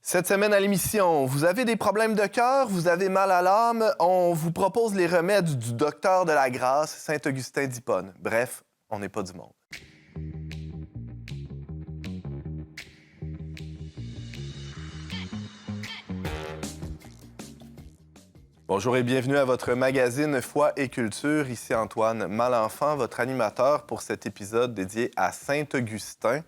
Cette semaine à l'émission, vous avez des problèmes de cœur, vous avez mal à l'âme, on vous propose les remèdes du docteur de la grâce, Saint-Augustin d'Hippone. Bref, on n'est pas du monde. Bonjour et bienvenue à votre magazine Foi et Culture. Ici Antoine Malenfant, votre animateur pour cet épisode dédié à Saint-Augustin,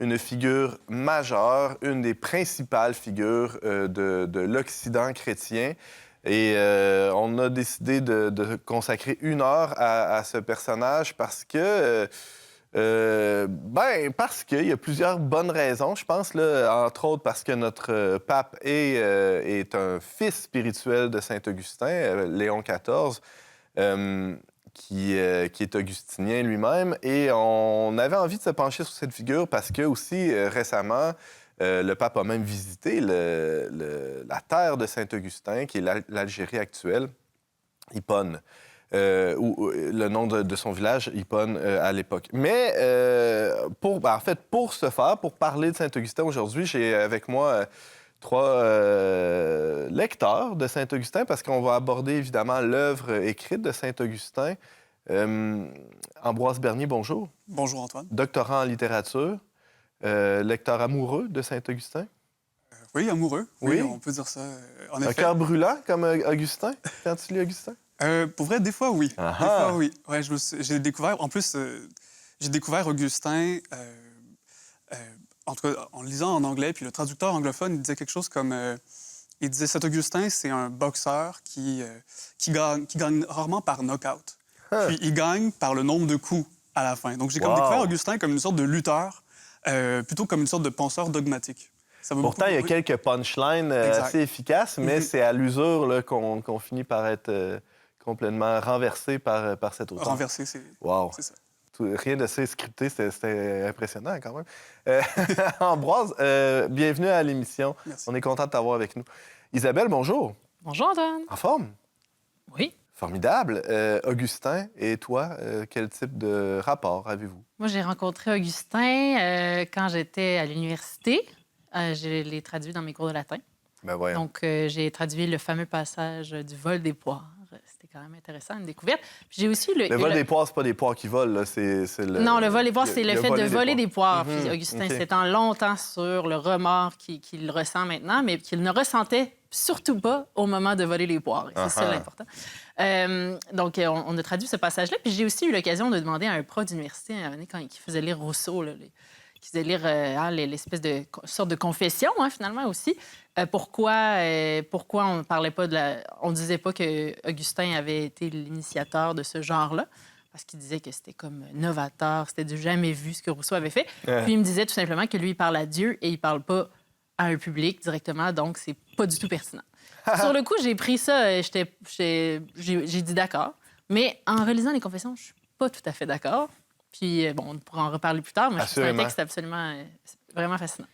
une figure majeure, une des principales figures de l'Occident chrétien. Et on a décidé de consacrer 1 heure à ce personnage parce que... parce qu'il y a plusieurs bonnes raisons, je pense, là, entre autres parce que notre pape est un fils spirituel de Saint-Augustin, Léon XIV, qui est augustinien lui-même. Et on avait envie de se pencher sur cette figure parce que, aussi, récemment, le pape a même visité la terre de Saint-Augustin, qui est l'Algérie actuelle, Hippone. Ou le nom de son village, Hippone, à l'époque. Mais, pour ce faire, pour parler de Saint-Augustin aujourd'hui, j'ai avec moi 3 lecteurs de Saint-Augustin, parce qu'on va aborder évidemment l'œuvre écrite de Saint-Augustin. Ambroise Bernier, bonjour. Bonjour Antoine. Doctorant en littérature, lecteur amoureux de Saint-Augustin. Oui, amoureux. Oui, on peut dire ça. En effet. Un cœur brûlant comme Augustin, quand tu lis Augustin? Pour vrai, des fois, oui. Ah-ha. Des fois, oui. Ouais, j'ai découvert... En plus, j'ai découvert Augustin, en tout cas, en lisant en anglais, puis le traducteur anglophone, il disait quelque chose comme... il disait, cet Augustin, c'est un boxeur qui gagne rarement par knockout. Puis il gagne par le nombre de coups à la fin. Donc, j'ai comme découvert Augustin comme une sorte de lutteur, plutôt comme une sorte de penseur dogmatique. Pourtant, il y a quelques punchlines assez efficaces, mais c'est à l'usure là, qu'on finit par être complètement renversé par cet auteur. Renversé, c'est ça. Rien de assez scripté, c'était impressionnant quand même. Ambroise, bienvenue à l'émission. Merci. On est content de t'avoir avec nous. Isabelle, bonjour. Bonjour, Antoine. En forme? Oui. Formidable. Augustin et toi, quel type de rapport avez-vous? Moi, j'ai rencontré Augustin quand j'étais à l'université. Je l'ai traduit dans mes cours de latin. Ben voyons. Donc, j'ai traduit le fameux passage du vol des poires. C'était quand même intéressant, une découverte. Puis j'ai aussi le vol des poires, c'est pas des poires qui volent, là. C'est le... Non, le vol des poires, c'est le fait de voler des poires. Puis Augustin OK. s'étend longtemps sur le remords qu'il ressent maintenant, mais qu'il ne ressentait surtout pas au moment de voler les poires. C'est ça l'important. Donc, on a traduit ce passage-là. Puis j'ai aussi eu l'occasion de demander à un prof d'université, qui faisait lire Rousseau, qui faisait lire l'espèce de sorte de confession, finalement, aussi. Pourquoi on parlait pas on disait pas que Augustin avait été l'initiateur de ce genre-là, parce qu'il disait que c'était comme novateur, c'était du jamais vu ce que Rousseau avait fait. Puis il me disait tout simplement que lui, il parle à Dieu et il parle pas à un public directement, donc c'est pas du tout pertinent. Sur le coup, j'ai pris ça, j'ai dit d'accord. Mais en relisant les confessions, je suis pas tout à fait d'accord. Puis, on pourra en reparler plus tard, mais c'est un texte absolument, vraiment fascinant.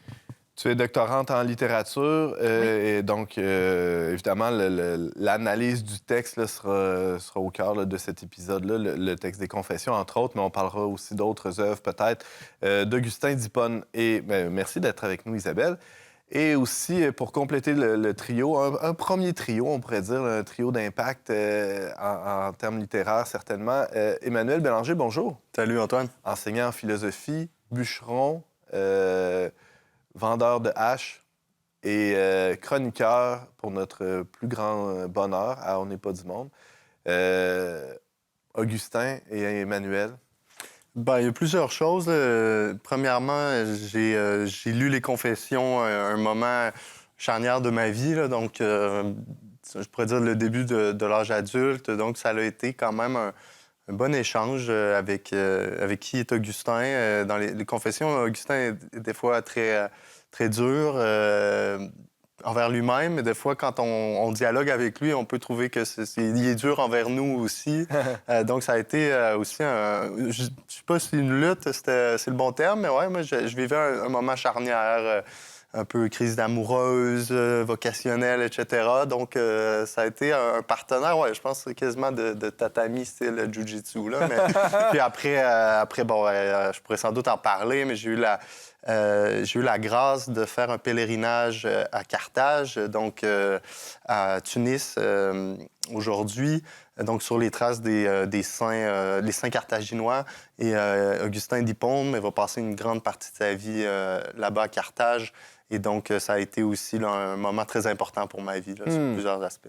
Tu es doctorante en littérature, et donc, évidemment, l'analyse du texte là, sera au cœur là, de cet épisode-là, le texte des Confessions, entre autres, mais on parlera aussi d'autres œuvres, peut-être, d'Augustin d'Hippone. Et merci d'être avec nous, Isabelle. Et aussi, pour compléter le trio, un premier trio, on pourrait dire, un trio d'impact en termes littéraires, certainement. Emmanuel Bélanger, bonjour. Salut, Antoine. Enseignant en philosophie, bûcheron, vendeur de haches et chroniqueur, pour notre plus grand bonheur, à On n'est pas du monde. Augustin et Emmanuel. Il y a plusieurs choses. Premièrement, j'ai lu les Confessions à un moment charnière de ma vie, là, donc je pourrais dire le début de l'âge adulte. Donc, ça a été quand même un bon échange avec qui est Augustin. Dans les Confessions, Augustin est des fois très, très dur envers lui-même, mais des fois, quand on dialogue avec lui, on peut trouver qu'il est dur envers nous aussi. Donc, ça a été aussi je sais pas si une lutte, c'est le bon terme, mais ouais, moi, je vivais un moment charnière un peu crise d'amoureuse, vocationnelle, etc. Donc, ça a été un partenaire, ouais, je pense quasiment de tatami style jiu-jitsu. Là. Mais, puis après bon, je pourrais sans doute en parler, mais j'ai eu la grâce de faire un pèlerinage à Carthage, donc à Tunis, aujourd'hui, donc sur les traces des saints, les saints carthaginois. Et Augustin d'Hippone va passer une grande partie de sa vie là-bas à Carthage. Et donc, ça a été aussi là, un moment très important pour ma vie, là, sur plusieurs aspects.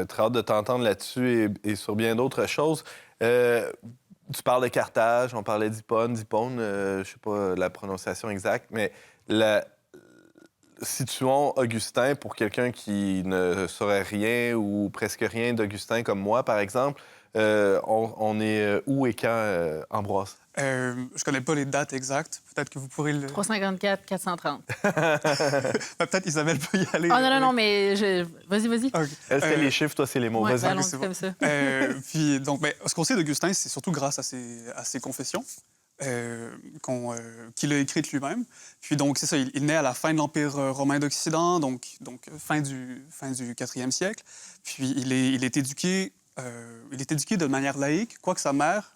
Très hâte de t'entendre là-dessus et sur bien d'autres choses. Tu parles de Carthage, on parlait d'Hippone, je ne sais pas la prononciation exacte, mais situons Augustin pour quelqu'un qui ne saurait rien ou presque rien d'Augustin comme moi, par exemple. On est où et quand, Ambroise? Je connais pas les dates exactes. Peut-être que vous pourrez le... 354, 430. Peut-être Isabelle peut y aller. Ah non, mais vas-y. Okay. Elle, c'est les chiffres, toi, c'est les mots. Ouais, Vas-y. allons-y comme ça. Puis, donc, ce qu'on sait d'Augustin, c'est surtout grâce à ses confessions qu'il a écrites lui-même. Puis, donc, c'est ça, il naît à la fin de l'Empire romain d'Occident, donc fin du 4e siècle. Puis, il est éduqué... il est éduqué de manière laïque, quoique sa mère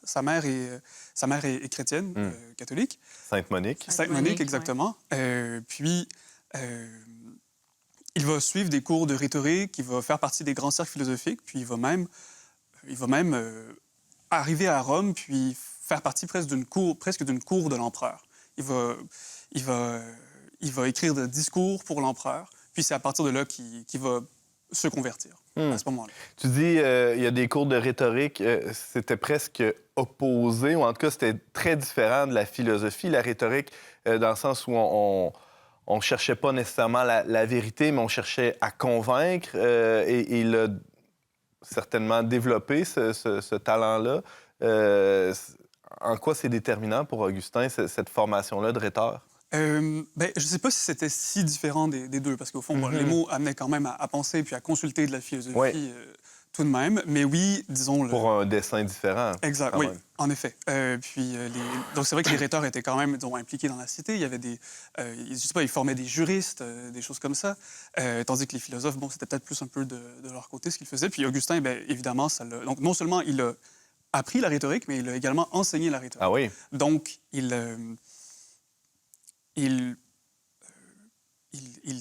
est chrétienne, catholique. Sainte Monique. Sainte Monique, exactement. Ouais. Puis, il va suivre des cours de rhétorique, il va faire partie des grands cercles philosophiques, puis il va même arriver à Rome, puis faire partie presque d'une cour de l'empereur. Il va écrire des discours pour l'empereur, puis c'est à partir de là qu'il va se convertir à ce moment-là. Tu dis il y a des cours de rhétorique, c'était presque opposé, ou en tout cas, c'était très différent de la philosophie, la rhétorique, dans le sens où on cherchait pas nécessairement la vérité, mais on cherchait à convaincre, et il a certainement développé ce talent-là. En quoi c'est déterminant pour Augustin, cette formation-là de rhéteur? Je ne sais pas si c'était si différent des deux, parce qu'au fond, bon, les mots amenaient quand même à penser puis à consulter de la philosophie tout de même. Mais oui, disons... Pour un dessin différent. Exact, oui, en effet. Donc c'est vrai que les rhéteurs étaient quand même, disons, impliqués dans la cité. Il y avait je sais pas, ils formaient des juristes, des choses comme ça. Tandis que les philosophes, bon, c'était peut-être plus un peu de leur côté ce qu'ils faisaient. Puis Augustin, bien, évidemment, donc non seulement il a appris la rhétorique, mais il a également enseigné la rhétorique. Ah oui? Donc, il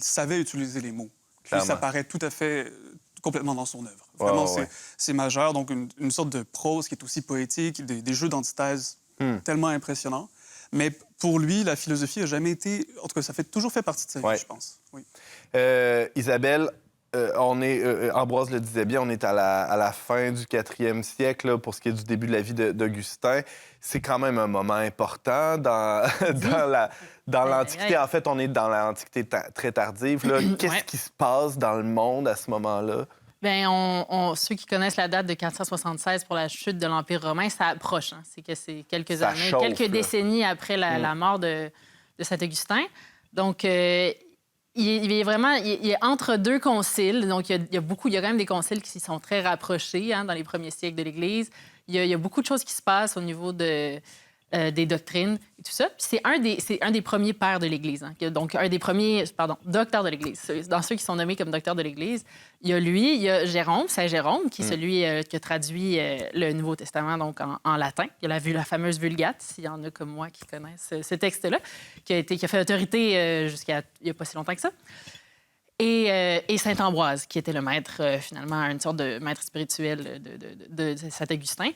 savait utiliser les mots. Puis ça paraît tout à fait complètement dans son œuvre. Vraiment, c'est majeur. Donc, une sorte de prose qui est aussi poétique, des jeux d'antithèse tellement impressionnants. Mais pour lui, la philosophie n'a jamais été... En tout cas, ça fait toujours fait partie de sa vie, je pense. Oui. Isabelle, Ambroise le disait bien, on est à la fin du 4e siècle là, pour ce qui est du début de la vie d'Augustin. C'est quand même un moment important dans l'Antiquité. En fait, on est dans l'Antiquité très tardive. Qu'est-ce qui se passe dans le monde à ce moment-là? Bien, ceux qui connaissent la date de 476 pour la chute de l'Empire romain, ça approche. Hein? C'est quelques années, quelques décennies après la mort de Saint-Augustin. Donc, il est entre deux conciles. Donc, il y a quand même des conciles qui sont très rapprochés dans les premiers siècles de l'Église. Il y a beaucoup de choses qui se passent au niveau des doctrines et tout ça. Puis c'est un des premiers pères de l'Église. Hein. Donc, un des premiers, docteurs de l'Église. Dans ceux qui sont nommés comme docteurs de l'Église, il y a lui, il y a Saint Jérôme, qui est celui qui a traduit le Nouveau Testament donc en latin. Il a la fameuse Vulgate, s'il y en a comme moi qui connaissent ce texte-là, qui a fait autorité jusqu'à il n'y a pas si longtemps que ça. Et Saint Ambroise, qui était le maître, finalement, une sorte de maître spirituel de Saint-Augustin,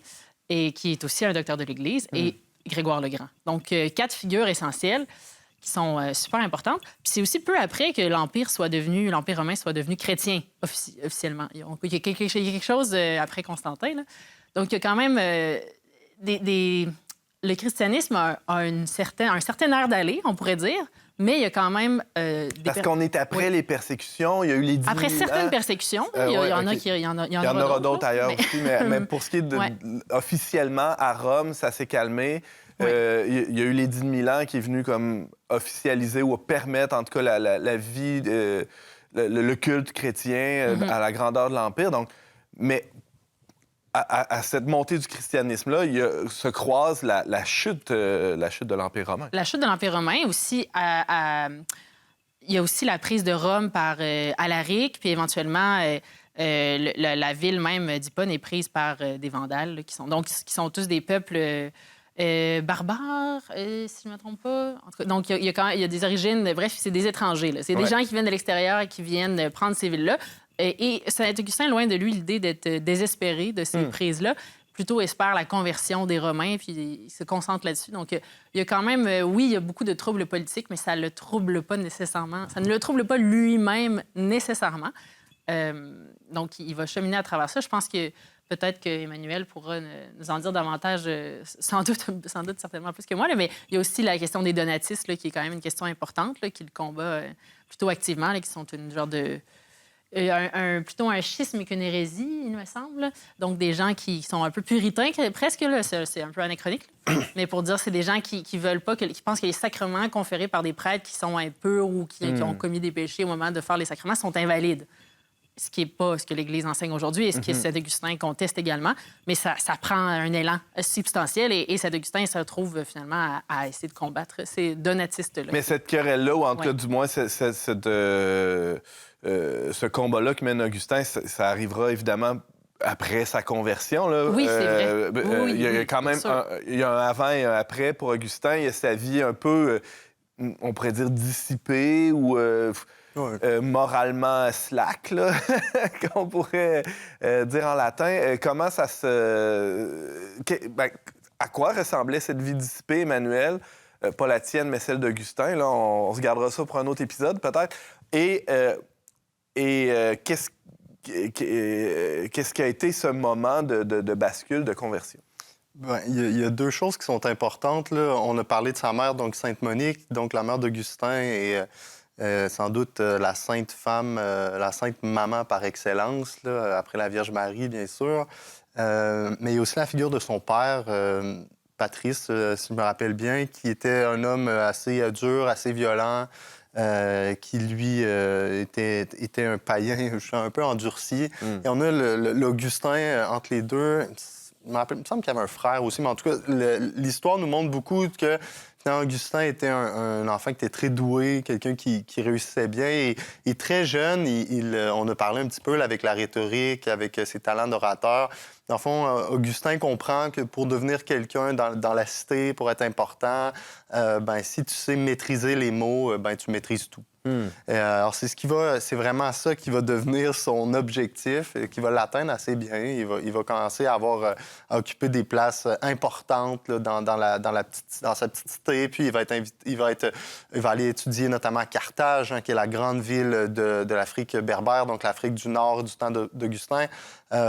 et qui est aussi un docteur de l'Église, et Grégoire le Grand. Donc, 4 figures essentielles qui sont super importantes. Puis c'est aussi peu après que l'Empire romain soit devenu chrétien officiellement. Il y a quelque chose après Constantin. Là. Donc, il y a quand même le christianisme a un certain air d'aller, on pourrait dire, mais il y a quand même... Parce qu'on est après les persécutions, il y a eu les 10 000 Après certaines persécutions, il y en aura d'autres ailleurs aussi, mais pour ce qui est officiellement, à Rome, ça s'est calmé. Il y a eu les 10 000 ans qui est venu comme officialiser ou permettre, en tout cas, la vie, le culte chrétien à la grandeur de l'Empire. Donc, mais à cette montée du christianisme-là, se croise la chute de l'Empire romain. La chute de l'Empire romain aussi il y a aussi la prise de Rome par Alaric, puis éventuellement, la ville même d'Hippone est prise par des Vandales, là, qui sont tous des peuples barbares, si je ne me trompe pas. En tout cas, donc, il y a des origines... Bref, c'est des étrangers, là. C'est des gens qui viennent de l'extérieur et qui viennent prendre ces villes-là. Et Saint-Augustin, loin de lui l'idée d'être désespéré de ces prises-là, plutôt espère la conversion des Romains, puis il se concentre là-dessus. Donc, il y a quand même... oui, il y a beaucoup de troubles politiques, mais ça ne le trouble pas nécessairement. Ça ne le trouble pas lui-même nécessairement. Donc, il va cheminer à travers ça. Je pense que peut-être qu'Emmanuel pourra nous en dire davantage, sans doute certainement plus que moi. Là, mais il y a aussi la question des donatistes, là, qui est quand même une question importante, là, qui le combat plutôt activement, là, qui sont une genre de... plutôt un schisme qu'une hérésie, il me semble. Donc, des gens qui sont un peu puritains, presque, là, c'est un peu anachronique. Mais pour dire, c'est des gens qui veulent pas, qui pensent que les sacrements conférés par des prêtres qui sont impurs ou qui ont commis des péchés au moment de faire les sacrements sont invalides. Ce qui n'est pas ce que l'Église enseigne aujourd'hui et ce que Saint-Augustin conteste également. Mais ça prend un élan substantiel et Saint-Augustin se retrouve finalement à essayer de combattre ces donatistes-là. Mais cette querelle-là, ou en tout cas, du moins, ce combat-là que mène Augustin, ça arrivera évidemment après sa conversion. Là. Oui, c'est vrai. Il y a quand même il y a un avant et un après pour Augustin. Il y a sa vie un peu, on pourrait dire, dissipée ou... moralement slack, là, qu'on pourrait dire en latin. Comment ça se... à quoi ressemblait cette vie dissipée, Emmanuel? Pas la tienne, mais celle d'Augustin. Là, on se gardera ça pour un autre épisode, peut-être. Et qu'est-ce qui a été ce moment de bascule, de conversion? Il y a deux choses qui sont importantes. Là. On a parlé de sa mère, donc Sainte Monique, donc la mère d'Augustin, et... sans doute la sainte femme, la sainte maman par excellence, là, après la Vierge Marie, bien sûr. Mais il y a aussi la figure de son père, Patrice, si je me rappelle bien, qui était un homme assez dur, assez violent, qui, lui, était un païen un peu endurci. Et on a l'Augustin entre les deux. Il me semble qu'il y avait un frère aussi, mais en tout cas, l'histoire nous montre beaucoup que Augustin était un enfant qui était très doué, quelqu'un qui réussissait bien. Et très jeune, on a parlé un petit peu là, avec la rhétorique, avec ses talents d'orateur. Dans le fond, Augustin comprend que pour devenir quelqu'un dans la cité, pour être important, si tu sais maîtriser les mots, tu maîtrises tout. Alors, c'est vraiment ça qui va devenir son objectif et qui va l'atteindre assez bien. Il va commencer à occuper des places importantes là, dans sa petite cité. Puis, il va aller étudier notamment à Carthage, qui est la grande ville de l'Afrique berbère, donc l'Afrique du Nord du temps d'Augustin.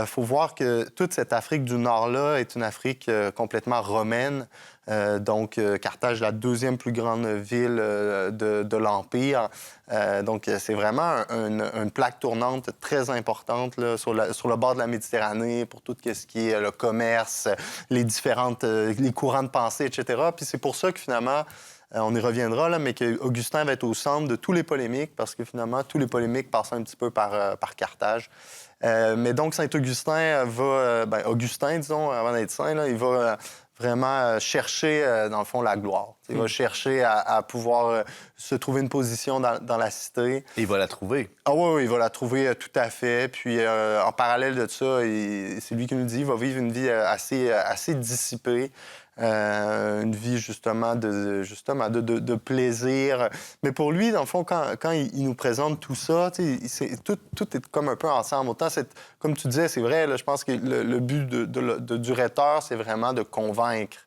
Faut voir que toute cette Afrique du Nord-là est une Afrique complètement romaine. Donc, Carthage, la deuxième plus grande ville de l'Empire. Donc, c'est vraiment une plaque tournante très importante là, sur le bord de la Méditerranée pour tout ce qui est le commerce, les courants de pensée, etc. Puis c'est pour ça que, finalement, on y reviendra, là, mais qu'Augustin va être au centre de tous les polémiques parce que, finalement, tous les polémiques passent un petit peu par Carthage. Mais donc, Saint-Augustin Augustin, disons, avant d'être saint, là, il va vraiment chercher, dans le fond, la gloire. Il va chercher à pouvoir se trouver une position dans la cité. Et il va la trouver. Ah oui, il va la trouver tout à fait. Puis, en parallèle de ça, c'est lui qui nous dit qu'il va vivre une vie assez dissipée. Une vie, justement, de plaisir. Mais pour lui, dans le fond, quand il nous présente tout ça, tout est comme un peu ensemble. Autant, comme tu disais, c'est vrai, là, je pense que le but du rhéteur, c'est vraiment de convaincre.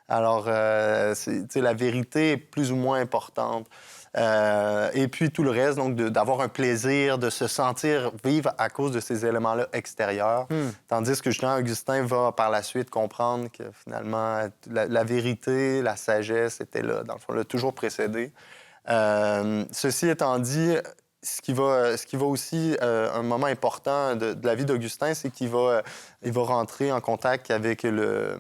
Alors, la vérité est plus ou moins importante. Et puis tout le reste, donc d'avoir un plaisir, de se sentir vivre à cause de ces éléments-là extérieurs. Tandis que justement, Augustin va par la suite comprendre que finalement, la vérité, la sagesse était là, dans le fond, l'a toujours précédé. Ceci étant dit, ce qui va aussi, un moment important de la vie d'Augustin, c'est qu'il va rentrer en contact avec le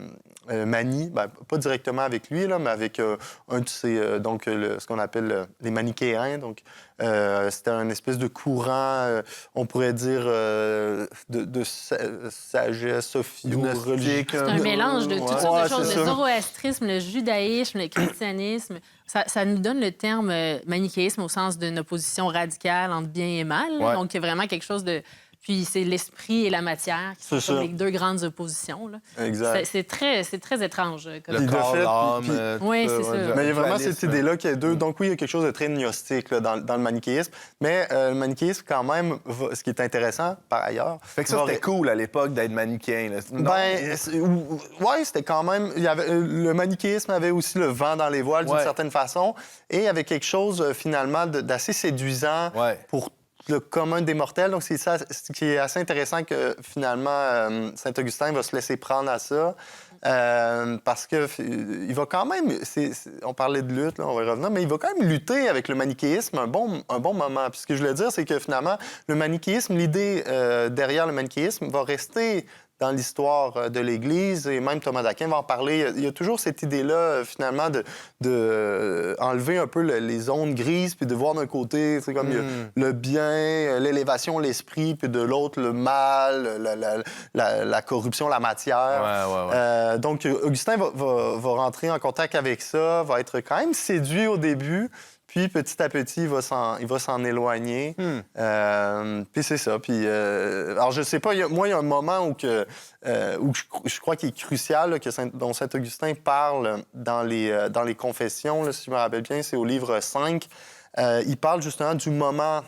Mani, pas directement avec lui, là, mais avec un de ses, donc ce qu'on appelle les manichéens. Donc, c'était un espèce de courant, on pourrait dire, de sagesse sophio-religique. C'est un mélange de toutes sortes de choses. Le zoroastrisme, le judaïsme, le christianisme. Ça nous donne le terme manichéisme au sens d'une opposition radicale entre bien et mal. Ouais. Donc, il y a vraiment quelque chose de... Puis c'est l'esprit et la matière qui sont comme les deux grandes oppositions. Là. Exact. C'est très étrange. Comme... Le corps, l'âme. Oui, c'est ça. Mais il y a vraiment cette idée-là qu'il y a deux. Donc oui, il y a quelque chose de très gnostique là, dans le manichéisme. Mais le manichéisme, quand même, ce qui est intéressant, par ailleurs... Fait que ça, c'était cool à l'époque d'être manichéen. Là. Oui, c'était quand même... le manichéisme avait aussi le vent dans les voiles, d'une certaine façon. Et il y avait quelque chose, finalement, d'assez séduisant pour le commun des mortels. Donc, c'est ça ce qui est assez intéressant que, finalement, Saint-Augustin va se laisser prendre à ça. Parce que il va quand même... on parlait de lutte, là, on va y revenir, mais il va quand même lutter avec le manichéisme un bon moment. Puis ce que je voulais dire, c'est que, finalement, le manichéisme, l'idée derrière le manichéisme va rester dans l'histoire de l'Église, et même Thomas d'Aquin va en parler. Il y a toujours cette idée-là, finalement, de enlever un peu les zones grises, puis de voir d'un côté, c'est comme le bien, l'élévation, l'esprit, puis de l'autre, le mal, la corruption, la matière. Donc, Augustin va rentrer en contact avec ça, va être quand même séduit au début, puis, petit à petit, il va s'en éloigner. Puis c'est ça. Puis, alors, je sais pas, moi, il y a un moment où je crois qu'il est crucial, là, dont Saint-Augustin parle dans les Confessions, là, si je me rappelle bien, c'est au livre 5. Il parle justement du moment,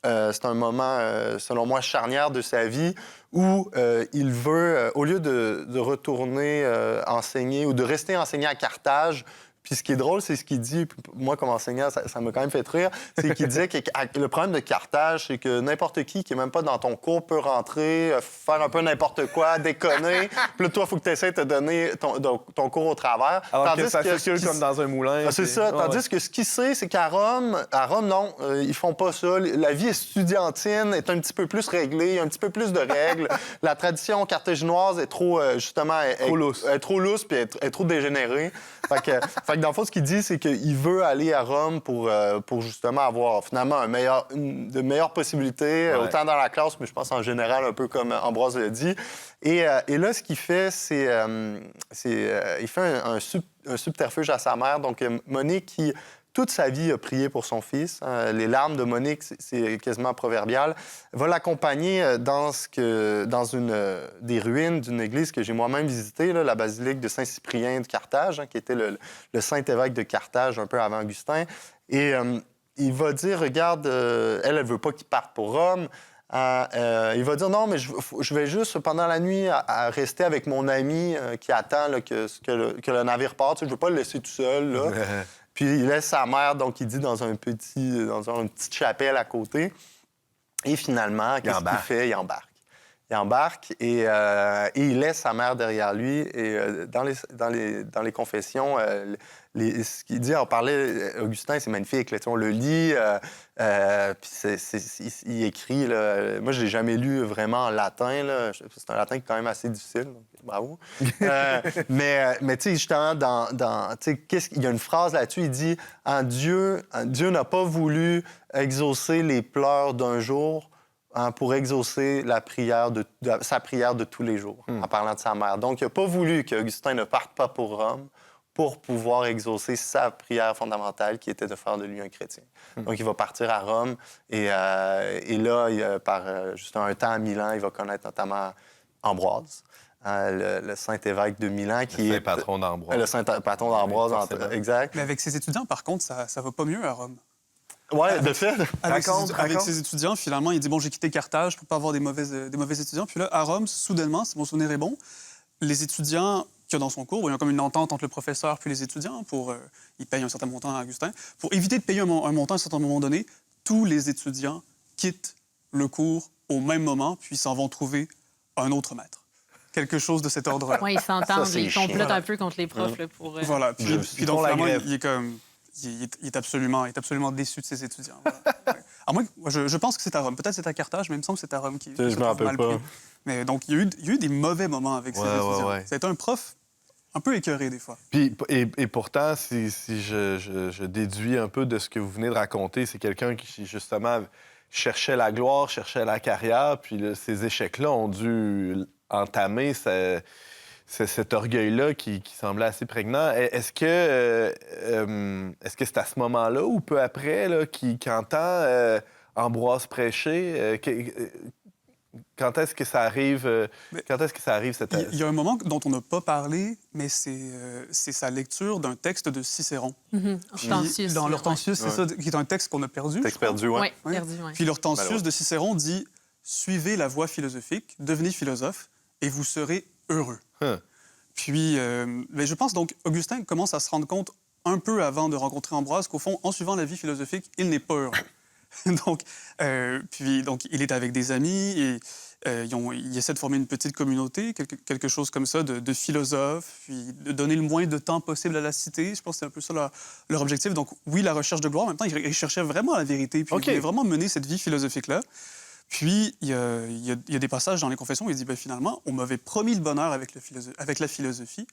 c'est un moment, selon moi, charnière de sa vie, où il veut, au lieu de retourner enseigner ou de rester enseigné à Carthage. Puis ce qui est drôle, c'est ce qu'il dit, moi comme enseignant, ça m'a quand même fait rire, c'est qu'il disait que le problème de Carthage, c'est que n'importe qui est même pas dans ton cours peut rentrer, faire un peu n'importe quoi, déconner. Puis là, toi, il faut que tu essaies de te donner ton cours au travers. Alors tandis que ça circule comme dans un moulin. C'est ça. Tandis que ce qu'il sait, c'est qu'à Rome, non, ils font pas ça. La vie estudiantine est un petit peu plus réglée, il y a un petit peu plus de règles. La tradition carthaginoise est trop, justement... trop lousse. Elle est trop lousse, puis elle est trop dégénérée. Fait que dans le fond, ce qu'il dit, c'est qu'il veut aller à Rome pour justement avoir finalement de meilleures possibilités, autant dans la classe, mais je pense en général, un peu comme Ambroise le dit. Et là, ce qu'il fait, c'est il fait un subterfuge à sa mère. Donc, Monique, qui toute sa vie a prié pour son fils. Les larmes de Monique, c'est quasiment proverbial. Va l'accompagner dans des ruines d'une église que j'ai moi-même visitée, là, la basilique de Saint-Cyprien de Carthage, qui était le saint évêque de Carthage un peu avant Augustin. Et il va dire, regarde, elle veut pas qu'il parte pour Rome. Il va dire, non, mais je vais juste, pendant la nuit, à rester avec mon ami qui attend là, que le navire parte. Je veux pas le laisser tout seul, là. Puis il laisse sa mère, donc il dit, dans une petite chapelle à côté. Et finalement, qu'est-ce qu'il fait? Il embarque. Il embarque et il laisse sa mère derrière lui. Et dans les confessions, ce qu'il dit, on parlait, Augustin, c'est magnifique. Là, on le lit, puis il écrit. Là, moi, je ne l'ai jamais lu vraiment en latin. Là. C'est un latin qui est quand même assez difficile. Donc, bravo. Mais tu sais, justement, il y a une phrase là-dessus, il dit Dieu n'a pas voulu exaucer les pleurs d'un jour pour exaucer sa prière de tous les jours, en parlant de sa mère. Donc, il n'a pas voulu qu'Augustin ne parte pas pour Rome pour pouvoir exaucer sa prière fondamentale, qui était de faire de lui un chrétien. Donc, il va partir à Rome, et là, par juste un temps à Milan, il va connaître notamment Ambroise, le saint évêque de Milan, qui est... Le saint patron d'Ambroise. Le saint patron d'Ambroise, exact. Mais avec ses étudiants, par contre, ça va pas mieux à Rome. Oui, de fait. Avec ses étudiants, finalement, il dit, bon, j'ai quitté Carthage pour pas avoir des mauvais étudiants. Puis là, à Rome, soudainement, si mon souvenir est bon, les étudiants qu'il y a dans son cours, il y a comme une entente entre le professeur puis les étudiants ils payent un certain montant à Augustin. Pour éviter de payer un montant à un certain moment donné, tous les étudiants quittent le cours au même moment, puis s'en vont trouver un autre maître. Quelque chose de cet ordre-là. Oui, ils s'entendent, ils complotent un peu contre les profs. Là, pour, Voilà. Puis donc, finalement, il est absolument déçu de ses étudiants. Voilà. Alors moi, je pense que c'est à Rome. Peut-être c'est à Carthage, mais il me semble que c'est à Rome qui Je se m'en trouve rappelle mal pas. pris. Mais donc, il y a eu des mauvais moments avec ses étudiants. Ouais. C'était un prof un peu écœuré des fois. Puis, et pourtant, si je déduis un peu de ce que vous venez de raconter, c'est quelqu'un qui, justement, cherchait la gloire, cherchait la carrière, puis là, ces échecs-là ont dû entamer cet orgueil-là qui semblait assez prégnant. Est-ce que c'est à ce moment-là ou peu après là, qu'il entend Ambroise prêcher? Quand est-ce que ça arrive? Quand est-ce que ça arrive, cette... Il y a un moment dont on n'a pas parlé, mais c'est sa lecture d'un texte de Cicéron. Hortensius. Dans l'Hortensius, c'est ça, qui est un texte qu'on a perdu. Texte perdu, Oui, ouais. perdu, oui. Puis l'Hortensius Malheureux. de Cicéron dit « Suivez la voie philosophique, devenez philosophe, et vous serez heureux. Huh. » Puis, mais je pense donc, Augustin commence à se rendre compte un peu avant de rencontrer Ambroise qu'au fond, en suivant la vie philosophique, il n'est pas heureux. donc, il est avec des amis et il essaie de former une petite communauté, quelque chose comme ça, de philosophes, puis de donner le moins de temps possible à la cité. Je pense que c'est un peu ça leur objectif. Donc, oui, la recherche de gloire. En même temps, ils cherchaient vraiment la vérité, puis OK. ils voulaient vraiment mener cette vie philosophique-là. Puis, il y a des passages dans les Confessions où il dit, ben, finalement, on m'avait promis le bonheur avec la philosophie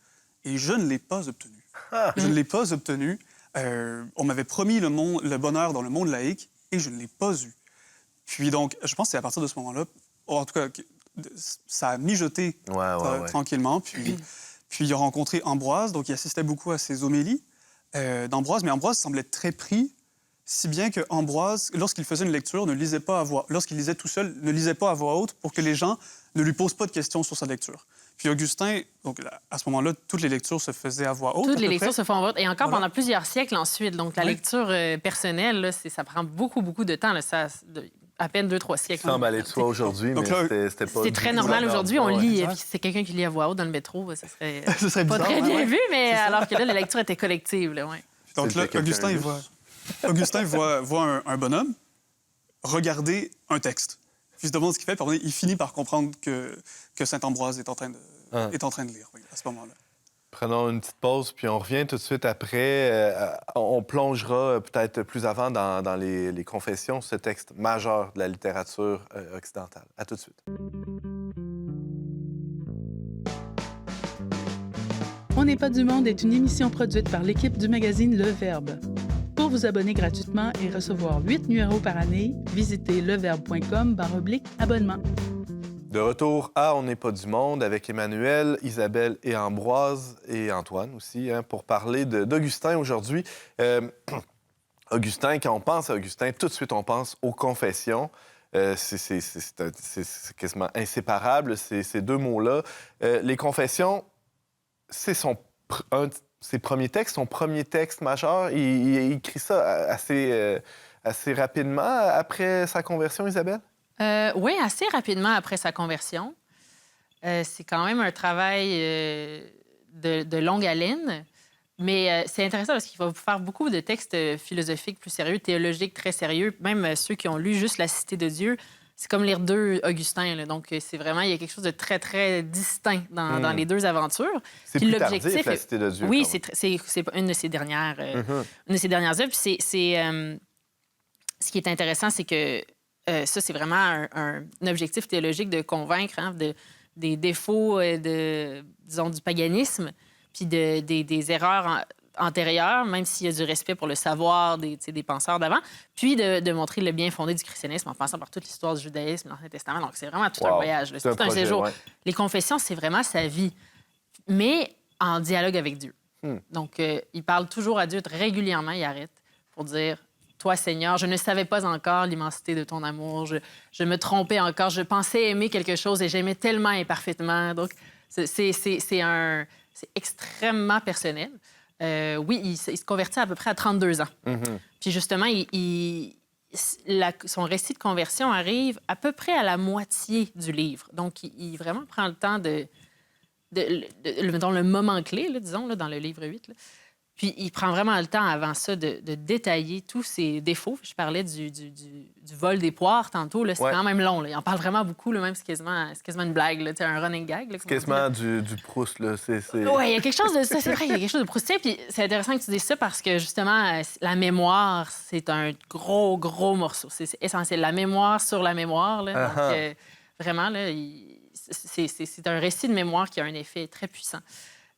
et je ne l'ai pas obtenu. Je ne l'ai pas obtenu. On m'avait promis le bonheur dans le monde laïque et je ne l'ai pas eu. Puis donc, je pense que c'est à partir de ce moment-là, en tout cas, ça a mijoté Ouais. tranquillement. Puis il a rencontré Ambroise, donc il assistait beaucoup à ses homélies d'Ambroise, mais Ambroise semblait très pris, si bien que Ambroise, lorsqu'il faisait une lecture, lorsqu'il lisait tout seul, ne lisait pas à voix haute pour que les gens ne lui posent pas de questions sur sa lecture. Puis Augustin, donc à ce moment-là, toutes les lectures se faisaient à voix haute. Toutes les lectures se font en voix haute. Et encore Voilà. pendant plusieurs siècles ensuite. Donc, la lecture personnelle, là, ça prend beaucoup de temps. Là, à peine 2-3 siècles. Ça semble aller de soi aujourd'hui, Donc mais là, c'était pas... C'est très normal aujourd'hui. On lit, exact. puis c'est quelqu'un qui lit à voix haute dans le métro, ça serait Ce serait pas bizarre, très ouais, bien ouais. vu, mais C'est ça. alors que là, la lecture était collective. Là, ouais. Donc là, C'était Augustin, quelqu'un voit un bonhomme regarder un texte. Puis il se demande ce qu'il fait, puis il finit par comprendre que Saint-Ambroise est en train de lire, oui, à ce moment-là. Prenons une petite pause, puis on revient tout de suite après. On plongera peut-être plus avant dans les Confessions, ce texte majeur de la littérature occidentale. À tout de suite. On n'est pas du monde est une émission produite par l'équipe du magazine Le Verbe. Pour vous abonner gratuitement et recevoir 8 numéros par année, visitez leverbe.com/abonnement. De retour à On n'est pas du monde avec Emmanuel, Isabelle et Ambroise et Antoine aussi, hein, pour parler d'Augustin aujourd'hui. Augustin, quand on pense à Augustin, tout de suite on pense aux Confessions. C'est quasiment inséparable, ces deux mots-là. Les Confessions, c'est ses premiers textes, son premier texte majeur. Il écrit ça assez rapidement après sa conversion, Isabelle? Oui, assez rapidement après sa conversion. C'est quand même un travail de longue haleine. Mais c'est intéressant parce qu'il va faire beaucoup de textes philosophiques plus sérieux, théologiques très sérieux. Même ceux qui ont lu juste La Cité de Dieu, c'est comme lire deux Augustins. Là. Donc, c'est vraiment, il y a quelque chose de très, très distinct dans les deux aventures. C'est Puis plus tardif, La Cité de Dieu. Oui, quand même. c'est une de ses dernières, une de ses dernières œuvres. Puis ce qui est intéressant, c'est que ça, c'est vraiment un objectif théologique de convaincre des défauts disons, du paganisme, puis des erreurs antérieures, même s'il y a du respect pour le savoir des penseurs d'avant, puis de montrer le bien fondé du christianisme en passant par toute l'histoire du judaïsme, l'Ancien Testament. Donc, c'est vraiment tout un voyage. C'est tout un projet, séjour. ouais. Les confessions, c'est vraiment sa vie, mais en dialogue avec Dieu. Donc, il parle toujours à Dieu régulièrement, il arrête pour dire... Toi, Seigneur, je ne savais pas encore l'immensité de ton amour. Je me trompais encore. Je pensais aimer quelque chose et j'aimais tellement imparfaitement. Donc, c'est extrêmement personnel. Oui, il se convertit à peu près à 32 ans. Puis justement, son récit de conversion arrive à peu près à la moitié du livre. Donc, il vraiment prend le temps mettons, le moment clé, là, disons, là, dans le livre 8, là. Puis il prend vraiment le temps avant ça de détailler tous ses défauts. Je parlais du vol des poires tantôt. Là, c'est Ouais. quand même long. Là. Il en parle vraiment beaucoup. Là, même c'est quasiment une blague. Là, un running gag. Là, C'est quasiment du Proust, là. Oui, il y a quelque chose de ça. C'est vrai, il y a quelque chose de proustien. Puis c'est intéressant que tu dises ça parce que, justement, la mémoire, c'est un gros, gros morceau. C'est essentiel. La mémoire sur la mémoire. Là. Donc, vraiment, là, c'est un récit de mémoire qui a un effet très puissant.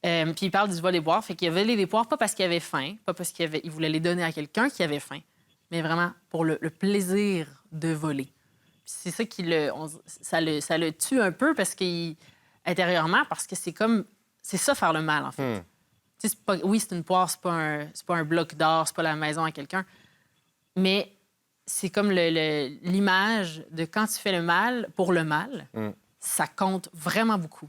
Puis il parle du vol des poires. Fait qu'il a volé des poires pas parce qu'il avait faim, pas parce il voulait les donner à quelqu'un qui avait faim, mais vraiment pour le plaisir de voler. Puis c'est ça ça le tue un peu parce intérieurement, parce que c'est ça faire le mal, en fait. Tu sais, oui, c'est une poire, c'est pas un bloc d'or, c'est pas la maison à quelqu'un, mais c'est comme l'image de quand tu fais le mal pour le mal, ça compte vraiment beaucoup.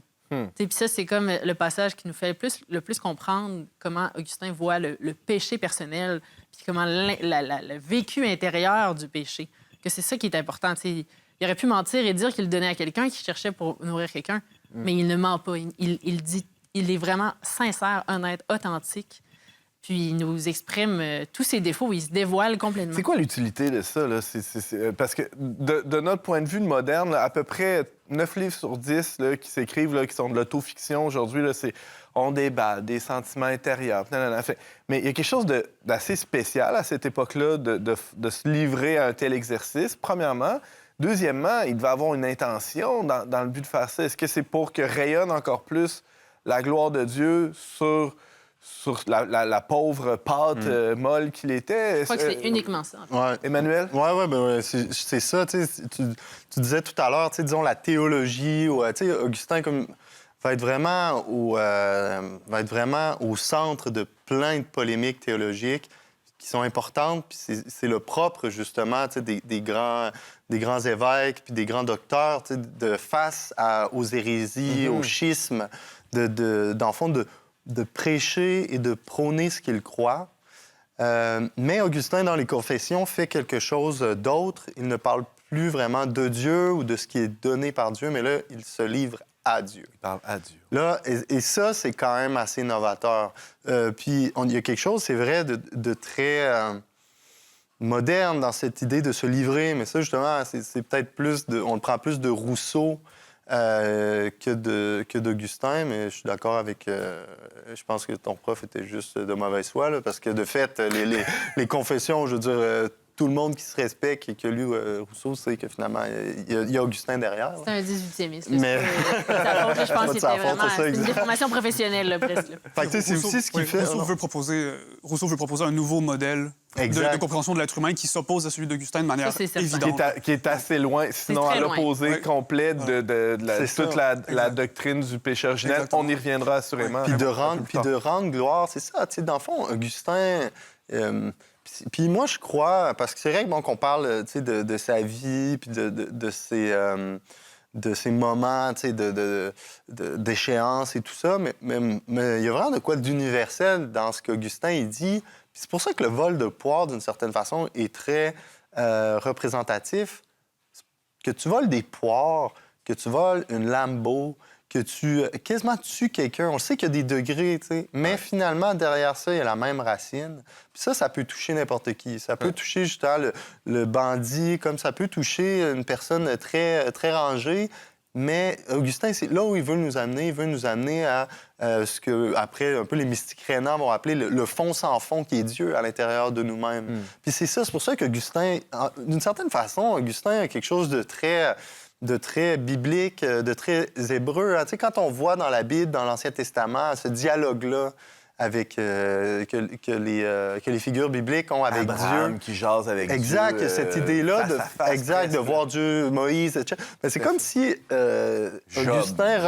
Puis ça, c'est comme le passage qui nous fait le plus comprendre comment Augustin voit le péché personnel, puis comment le vécu intérieur du péché, que c'est ça qui est important. T'sais, il aurait pu mentir et dire qu'il le donnait à quelqu'un qui cherchait pour nourrir quelqu'un, mais il ne ment pas. Il dit, il est vraiment sincère, honnête, authentique. Puis il nous exprime tous ses défauts, il se dévoile complètement. C'est quoi l'utilité de ça, là? Parce que de notre point de vue de moderne, là, à peu près 9 livres sur 10 là, qui s'écrivent, là, qui sont de l'autofiction aujourd'hui, là, on débat des sentiments intérieurs. Mais il y a quelque chose d'assez spécial à cette époque-là de se livrer à un tel exercice, premièrement. Deuxièmement, il devait avoir une intention dans le but de faire ça. Est-ce que c'est pour que rayonne encore plus la gloire de Dieu sur la pauvre pâte molle qu'il était? Je crois que c'est uniquement ça. En fait. Ouais. Emmanuel? Oui, c'est ça. Tu disais tout à l'heure, disons, la théologie, ou, Augustin va être vraiment au centre de plein de polémiques théologiques qui sont importantes. Puis c'est le propre, justement, des grands évêques puis des grands docteurs, de face aux hérésies, aux schismes, dans le fond, de prêcher et de prôner ce qu'il croit. Mais Augustin, dans les Confessions, fait quelque chose d'autre. Il ne parle plus vraiment de Dieu ou de ce qui est donné par Dieu, mais là, il se livre à Dieu. Il parle à Dieu. Là, et ça, c'est quand même assez novateur. Puis, il y a quelque chose, c'est vrai, de très moderne dans cette idée de se livrer. Mais ça, justement, c'est peut-être on le prend plus de Rousseau que d'Augustin, mais je suis d'accord avec... je pense que ton prof était juste de mauvaise foi, là, parce que, de fait, les confessions, je veux dire, tout le monde qui se respecte et qui a lu Rousseau sait que, finalement, il y a Augustin derrière. C'est un 18e. Mais... je pense que c'était vraiment ça, une déformation professionnelle, là, presque. Là. Fait que, c'est aussi ce qui fait... Rousseau veut proposer un nouveau modèle de compréhension de l'être humain qui s'oppose à celui d'Augustin de manière évidente. Qui est assez loin, sinon à l'opposé complet de toute la doctrine du péché originel. Exactement. On y reviendra assurément. Puis de rendre gloire, c'est ça. Tu sais, dans le fond, Augustin... Puis moi, je crois, parce que c'est vrai qu'on parle de sa vie, puis de ses moments d'échéance et tout ça, mais il y a vraiment de quoi d'universel dans ce qu'Augustin il dit. Puis c'est pour ça que le vol de poire, d'une certaine façon, est très représentatif. Que tu voles des poires, que tu voles une Lambo, que tu quasiment tues quelqu'un. On sait qu'il y a des degrés, tu sais, mais finalement, derrière ça, il y a la même racine. Puis ça peut toucher n'importe qui. Ça peut toucher, justement, le bandit, comme ça peut toucher une personne très, très rangée. Mais Augustin, c'est là où il veut nous amener. Il veut nous amener à ce que, après, un peu les mystiques rénants vont appeler le fond sans fond, qui est Dieu à l'intérieur de nous-mêmes. Puis c'est ça, c'est pour ça qu'Augustin, d'une certaine façon, Augustin a quelque chose de très biblique, de très hébreu. Tu sais, quand on voit dans la Bible, dans l'Ancien Testament, ce dialogue-là avec que les figures bibliques ont avec Abraham, Dieu. qui jase avec Dieu. Exact, cette idée-là de voir Dieu, Moïse, etc. Mais c'est comme si Augustin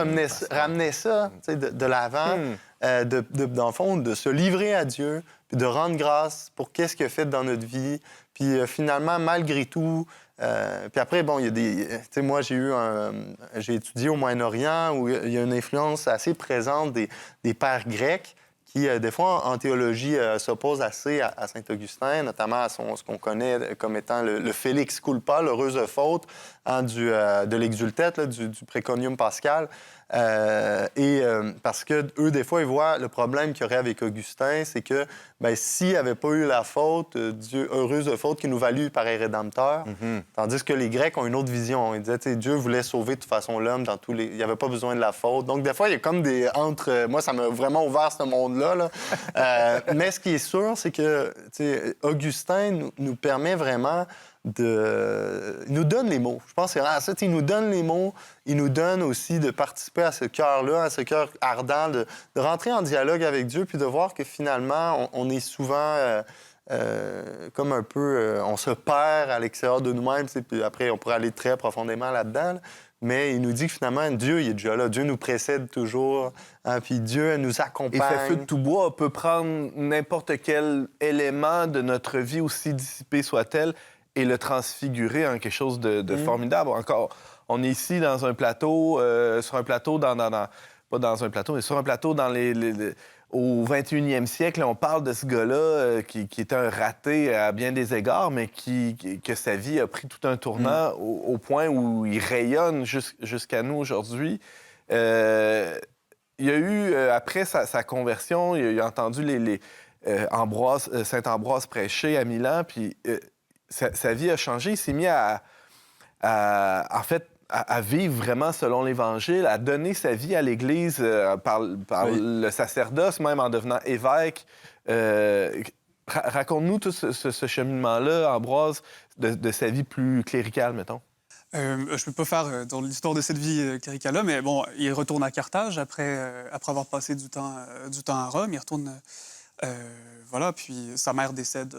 ramenait ça de l'avant, dans le fond, de se livrer à Dieu, puis de rendre grâce pour qu'est-ce qu'il a fait dans notre vie. Puis finalement, malgré tout, puis après, bon, il y a des... Tu sais, moi, j'ai étudié au Moyen-Orient où il y a une influence assez présente des pères grecs qui, des fois, en théologie, s'oppose assez à Saint-Augustin, notamment à ce qu'on connaît comme étant le Felix culpa, l'heureuse faute, hein, de l'exultète, du préconium pascal. Parce que eux, des fois, ils voient le problème qu'il y aurait avec Augustin, c'est que s'il n'y avait pas eu la faute, Dieu, heureuse faute qui nous valut pareil rédempteur, tandis que les Grecs ont une autre vision. Ils disaient, Dieu voulait sauver de toute façon l'homme dans tous les... Il n'y avait pas besoin de la faute. Donc, des fois, il y a comme des... Moi, ça m'a vraiment ouvert ce monde-là. Là. Mais ce qui est sûr, c'est que Augustin nous permet vraiment il nous donne les mots. Je pense que c'est vraiment ça. Il nous donne les mots. Il nous donne aussi de participer à ce cœur-là, à ce cœur ardent, de rentrer en dialogue avec Dieu, puis de voir que finalement, on est souvent comme un peu... on se perd à l'extérieur de nous-mêmes. Puis après, on pourrait aller très profondément là-dedans. Là. Mais il nous dit que finalement, Dieu, il est déjà là. Dieu nous précède toujours. Hein, puis Dieu nous accompagne. Et fait feu de tout bois peut prendre n'importe quel élément de notre vie, aussi dissipé soit-elle, et le transfigurer en quelque chose de formidable. Encore, on est ici dans un plateau, sur un plateau pas dans un plateau, mais sur un plateau au 21e siècle. On parle de ce gars-là qui était un raté à bien des égards, mais que sa vie a pris tout un tournant au point où il rayonne jusqu'à nous aujourd'hui. Il y a eu, après sa conversion, il a entendu Saint Ambroise prêcher à Milan, puis... Sa vie a changé. Il s'est mis à vivre vraiment selon l'Évangile, à donner sa vie à l'Église par le sacerdoce, même en devenant évêque. Raconte-nous tout ce cheminement-là, Ambroise, de sa vie plus cléricale, mettons. Je ne peux pas faire dans l'histoire de cette vie cléricale-là, mais bon, il retourne à Carthage après avoir passé du temps à Rome. Il retourne... voilà, puis sa mère décède...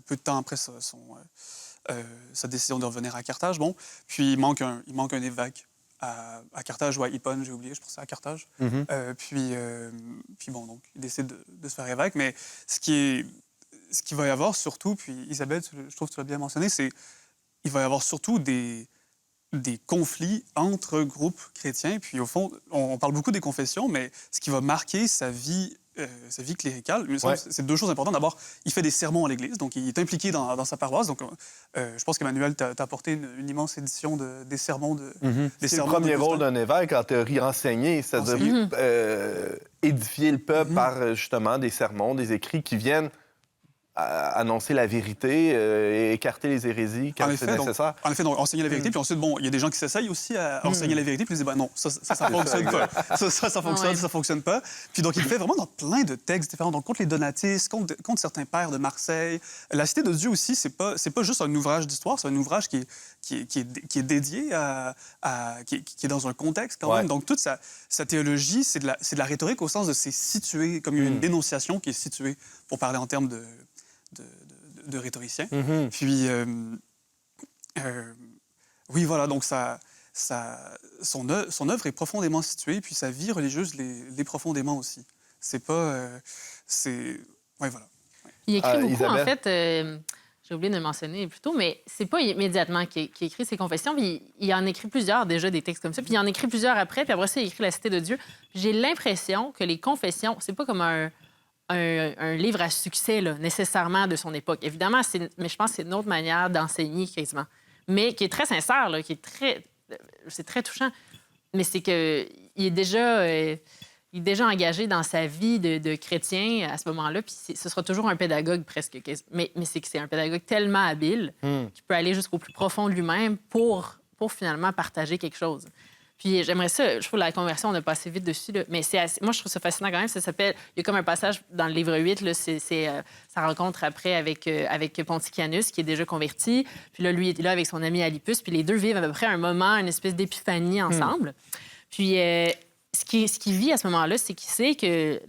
peu de temps après sa décision de revenir à Carthage. Bon, puis il manque un évêque à Carthage ou à Hippone, j'ai oublié, je pense que c'est à Carthage. Puis bon, donc il décide de se faire évêque. Mais ce qu'il va y avoir surtout, puis Isabelle, je trouve que tu l'as bien mentionné, c'est il va y avoir surtout des conflits entre groupes chrétiens. Puis au fond, on parle beaucoup des confessions, mais ce qui va marquer sa vie cléricale, c'est deux choses importantes. D'abord, il fait des sermons à l'Église, donc il est impliqué dans sa paroisse. Donc, je pense qu'Emmanuel t'a apporté une immense édition des sermons C'est le premier rôle d'un évêque, en théorie, enseigner, c'est-à-dire édifier le peuple par, justement, des sermons, des écrits qui viennent annoncer la vérité et écarter les hérésies quand c'est nécessaire. En effet, donc, enseigner la vérité. Puis ensuite, bon, il y a des gens qui s'essayent aussi à enseigner la vérité, puis ils disent, non, ça fonctionne pas. Ça fonctionne pas. Puis donc, il le fait vraiment dans plein de textes différents. Donc, contre les donatistes, contre certains pères de Marseille. La Cité de Dieu aussi, c'est pas juste un ouvrage d'histoire, c'est un ouvrage qui est dédié qui est dans un contexte quand même. Donc, toute sa théologie, c'est de la rhétorique au sens de c'est situé, comme une dénonciation qui est située, pour parler en termes de rhétoricien. Puis, oui, voilà, donc son œuvre est profondément située, puis sa vie religieuse l'est profondément aussi. C'est pas... Oui, voilà. Il écrit beaucoup, Isabelle. en fait... j'ai oublié de le mentionner plus tôt, mais c'est pas immédiatement qu'il écrit ses confessions. Puis il en écrit plusieurs, déjà, des textes comme ça. Puis il en écrit plusieurs après. Puis après ça, il écrit La Cité de Dieu. Puis j'ai l'impression que les confessions, c'est pas comme un livre à succès, là, nécessairement, de son époque. Évidemment, mais je pense que c'est une autre manière d'enseigner, quasiment. Mais qui est très sincère, là, c'est très touchant. Mais c'est qu'il est déjà engagé dans sa vie de chrétien à ce moment-là, puis ce sera toujours un pédagogue presque. Mais c'est que c'est un pédagogue tellement habile qu'il peut aller jusqu'au plus profond de lui-même pour finalement partager quelque chose. Puis j'aimerais ça, je trouve la conversion, on a passé vite dessus, là, mais moi, je trouve ça fascinant quand même. Ça s'appelle, il y a comme un passage dans le livre 8, là, sa rencontre après avec Ponticanus, qui est déjà converti. Puis là, lui est là avec son ami Alypus, puis les deux vivent à peu près un moment, une espèce d'épiphanie ensemble. Puis ce qu'il vit à ce moment-là, c'est qu'il sait que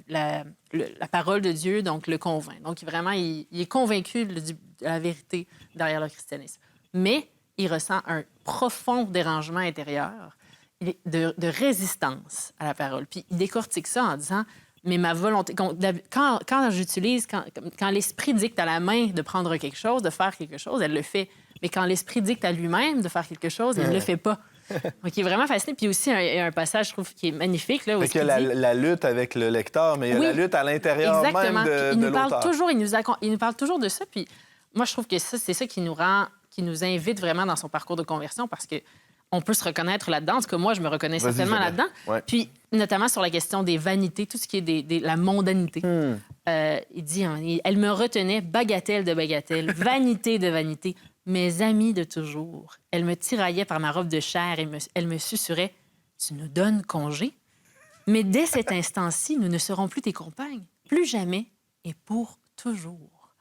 la parole de Dieu, donc, le convainc. Donc, vraiment, il est convaincu de la vérité derrière le christianisme. Mais il ressent un profond dérangement intérieur de résistance à la parole. Puis il décortique ça en disant, mais ma volonté... Quand j'utilise... Quand l'Esprit dicte à la main de prendre quelque chose, de faire quelque chose, elle le fait. Mais quand l'Esprit dicte à lui-même de faire quelque chose, il ne le fait pas. Donc, il est vraiment fasciné. Puis aussi, il y a un passage, je trouve, qui est magnifique. Là, où Fait qu'il y a la lutte avec le lecteur, mais il y a Oui, la lutte à l'intérieur exactement. même de l'auteur. Il nous parle toujours de ça. Puis moi, je trouve que ça, c'est ça qui nous invite vraiment dans son parcours de conversion parce que on peut se reconnaître là-dedans. En tout cas, moi, je me reconnais certainement là-dedans. Ouais. Puis, notamment sur la question des vanités, tout ce qui est la mondanité. Il dit, elle me retenait, bagatelle de bagatelle, vanité de vanité, mes amis de toujours. Elle me tiraillait par ma robe de chair et elle me susurrait, tu nous donnes congé? Mais dès cet instant-ci, nous ne serons plus tes compagnes, plus jamais et pour toujours.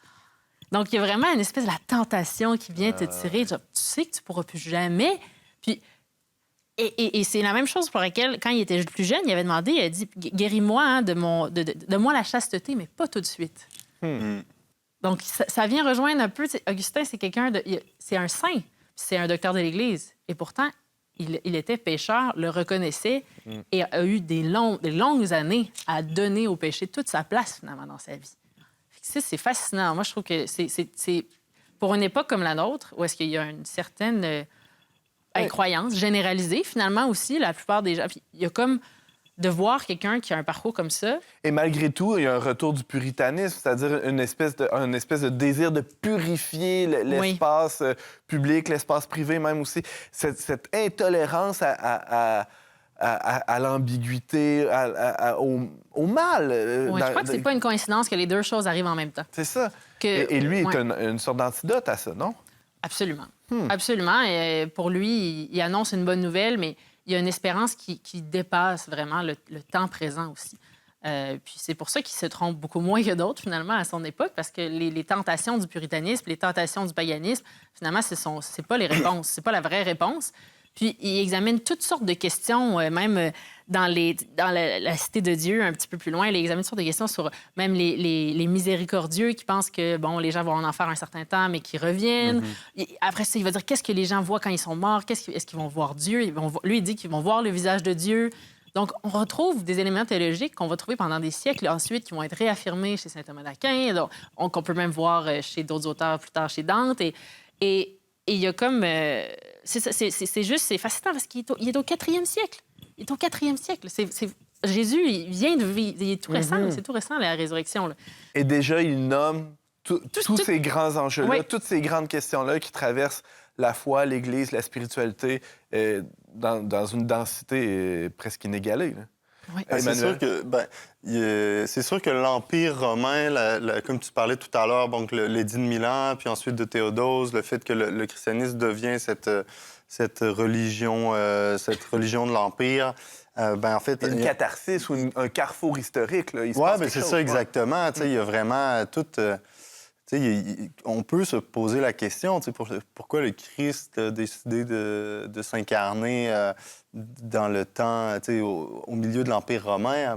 Donc, il y a vraiment une espèce de la tentation qui vient te tirer. Genre, tu sais que tu ne pourras plus jamais. Puis, et c'est la même chose pour laquelle, quand il était plus jeune, il avait demandé, il a dit, guéris-moi de moi la chasteté, mais pas tout de suite. Donc, ça vient rejoindre un peu... Augustin, c'est c'est un saint, c'est un docteur de l'Église. Et pourtant, il était pécheur, le reconnaissait et a eu des longues années à donner au péché toute sa place, finalement, dans sa vie. Ça, c'est fascinant. Moi, je trouve que c'est pour une époque comme la nôtre, où est-ce qu'il y a une certaine incroyance généralisée, finalement, aussi, la plupart des gens... Puis, il y a comme... de voir quelqu'un qui a un parcours comme ça. Et malgré tout, il y a un retour du puritanisme, c'est-à-dire une espèce de désir de purifier l'espace public, l'espace privé même aussi. Cette intolérance à l'ambiguïté, au mal. Je crois que c'est pas une coïncidence que les deux choses arrivent en même temps. C'est ça. Et lui est une sorte d'antidote à ça, non? Absolument. Absolument. Et pour lui, il annonce une bonne nouvelle, mais il y a une espérance qui dépasse vraiment le temps présent aussi. Puis c'est pour ça qu'il se trompe beaucoup moins que d'autres, finalement, à son époque, parce que les tentations du puritanisme, les tentations du paganisme, finalement, c'est pas les réponses, c'est pas la vraie réponse. Puis il examine toutes sortes de questions, même dans la cité de Dieu, un petit peu plus loin, il examine toutes sortes de questions sur même les miséricordieux qui pensent que, bon, les gens vont en enfer un certain temps, mais qui reviennent. Après ça, il va dire qu'est-ce que les gens voient quand ils sont morts, est-ce qu'ils vont voir Dieu? Lui, il dit qu'ils vont voir le visage de Dieu. Donc, on retrouve des éléments théologiques qu'on va trouver pendant des siècles ensuite, qui vont être réaffirmés chez saint Thomas d'Aquin, qu'on peut même voir chez d'autres auteurs plus tard, chez Dante. Et il y a comme... c'est fascinant parce qu'il est au 4e siècle. Il est au 4e siècle. Jésus, il vient de vivre. Il est tout récent. C'est tout récent, la résurrection. Là. Et déjà, il nomme tous ces grands enjeux-là, toutes ces grandes questions-là qui traversent la foi, l'Église, la spiritualité, dans une densité presque inégalée. Là. Oui. C'est sûr que l'Empire romain, comme tu parlais tout à l'heure, donc l'édit de Milan, puis ensuite de Théodose, le fait que le christianisme devient cette religion de l'Empire, en fait... Une catharsis ou un carrefour historique. Oui, c'est ça, exactement. Il y a vraiment tout... on peut se poser la question, pourquoi le Christ a décidé de s'incarner dans le temps, au milieu de l'Empire romain.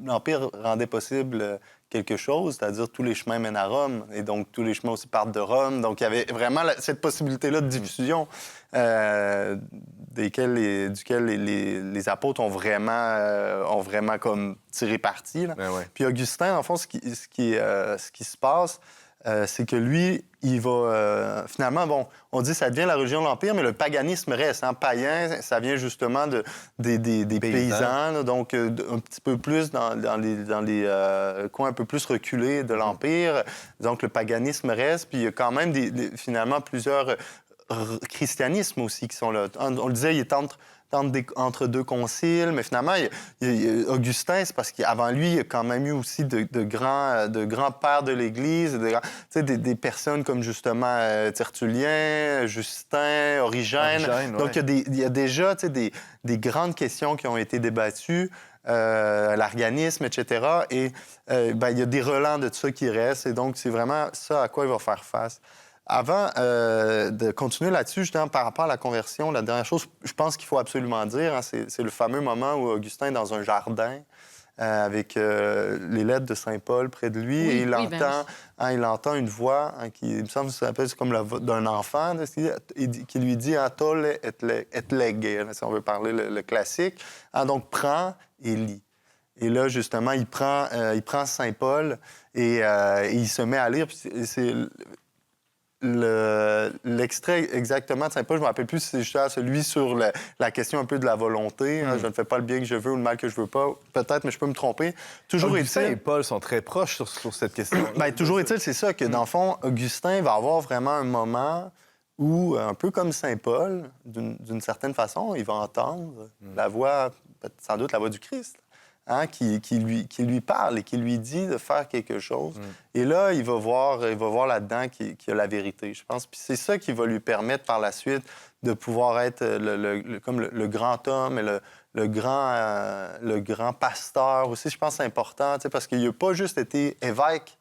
L'Empire rendait possible quelque chose, c'est-à-dire tous les chemins mènent à Rome, et donc tous les chemins aussi partent de Rome. Donc il y avait vraiment cette possibilité-là de diffusion duquel les apôtres ont vraiment comme tiré parti. Là. Puis Augustin, en fond, ce qui se passe, c'est que lui, il va... finalement, on dit que ça devient la religion de l'Empire, mais le paganisme reste. Païen, ça vient justement des paysans, là, donc un petit peu plus dans les coins un peu plus reculés de l'Empire. Donc le paganisme reste, puis il y a quand même finalement plusieurs christianismes aussi qui sont là. On le disait, il est entre deux conciles, mais finalement, Augustin, c'est parce qu'avant lui, il y a quand même eu aussi de grands pères de l'Église, des personnes comme justement Tertullien, Justin, Origène. Donc, il y a déjà des grandes questions qui ont été débattues, l'arganisme, etc. Et il y a des relents de tout ça qui restent, et donc c'est vraiment ça à quoi il va faire face. Avant de continuer là-dessus, justement, par rapport à la conversion, la dernière chose, je pense qu'il faut absolument dire, c'est le fameux moment où Augustin est dans un jardin avec les lettres de Saint Paul près de lui, et il entend une voix qui, il me semble, s'appelle comme la voix d'un enfant, qui lui dit « Tolle et lege », si on veut parler le classique. Donc, prends et lis. Et là, justement, il prend Saint Paul et il se met à lire. l'extrait exactement de Saint-Paul, je ne me rappelle plus si c'est justement celui sur la question un peu de la volonté. Hein, je ne fais pas le bien que je veux ou le mal que je veux pas. Peut-être, mais je peux me tromper. Toujours Augustin est-il... et Paul sont très proches sur cette question. Bien, toujours est-il, c'est ça, que dans le fond, Augustin va avoir vraiment un moment où, un peu comme Saint-Paul, d'une certaine façon, il va entendre la voix, sans doute la voix du Christ, hein, qui lui parle et qui lui dit de faire quelque chose. Et là, il va voir là-dedans qu'il y a la vérité, je pense. Puis c'est ça qui va lui permettre par la suite de pouvoir être comme le grand homme et le grand pasteur aussi. Je pense que c'est important, parce qu'il n'a pas juste été évêque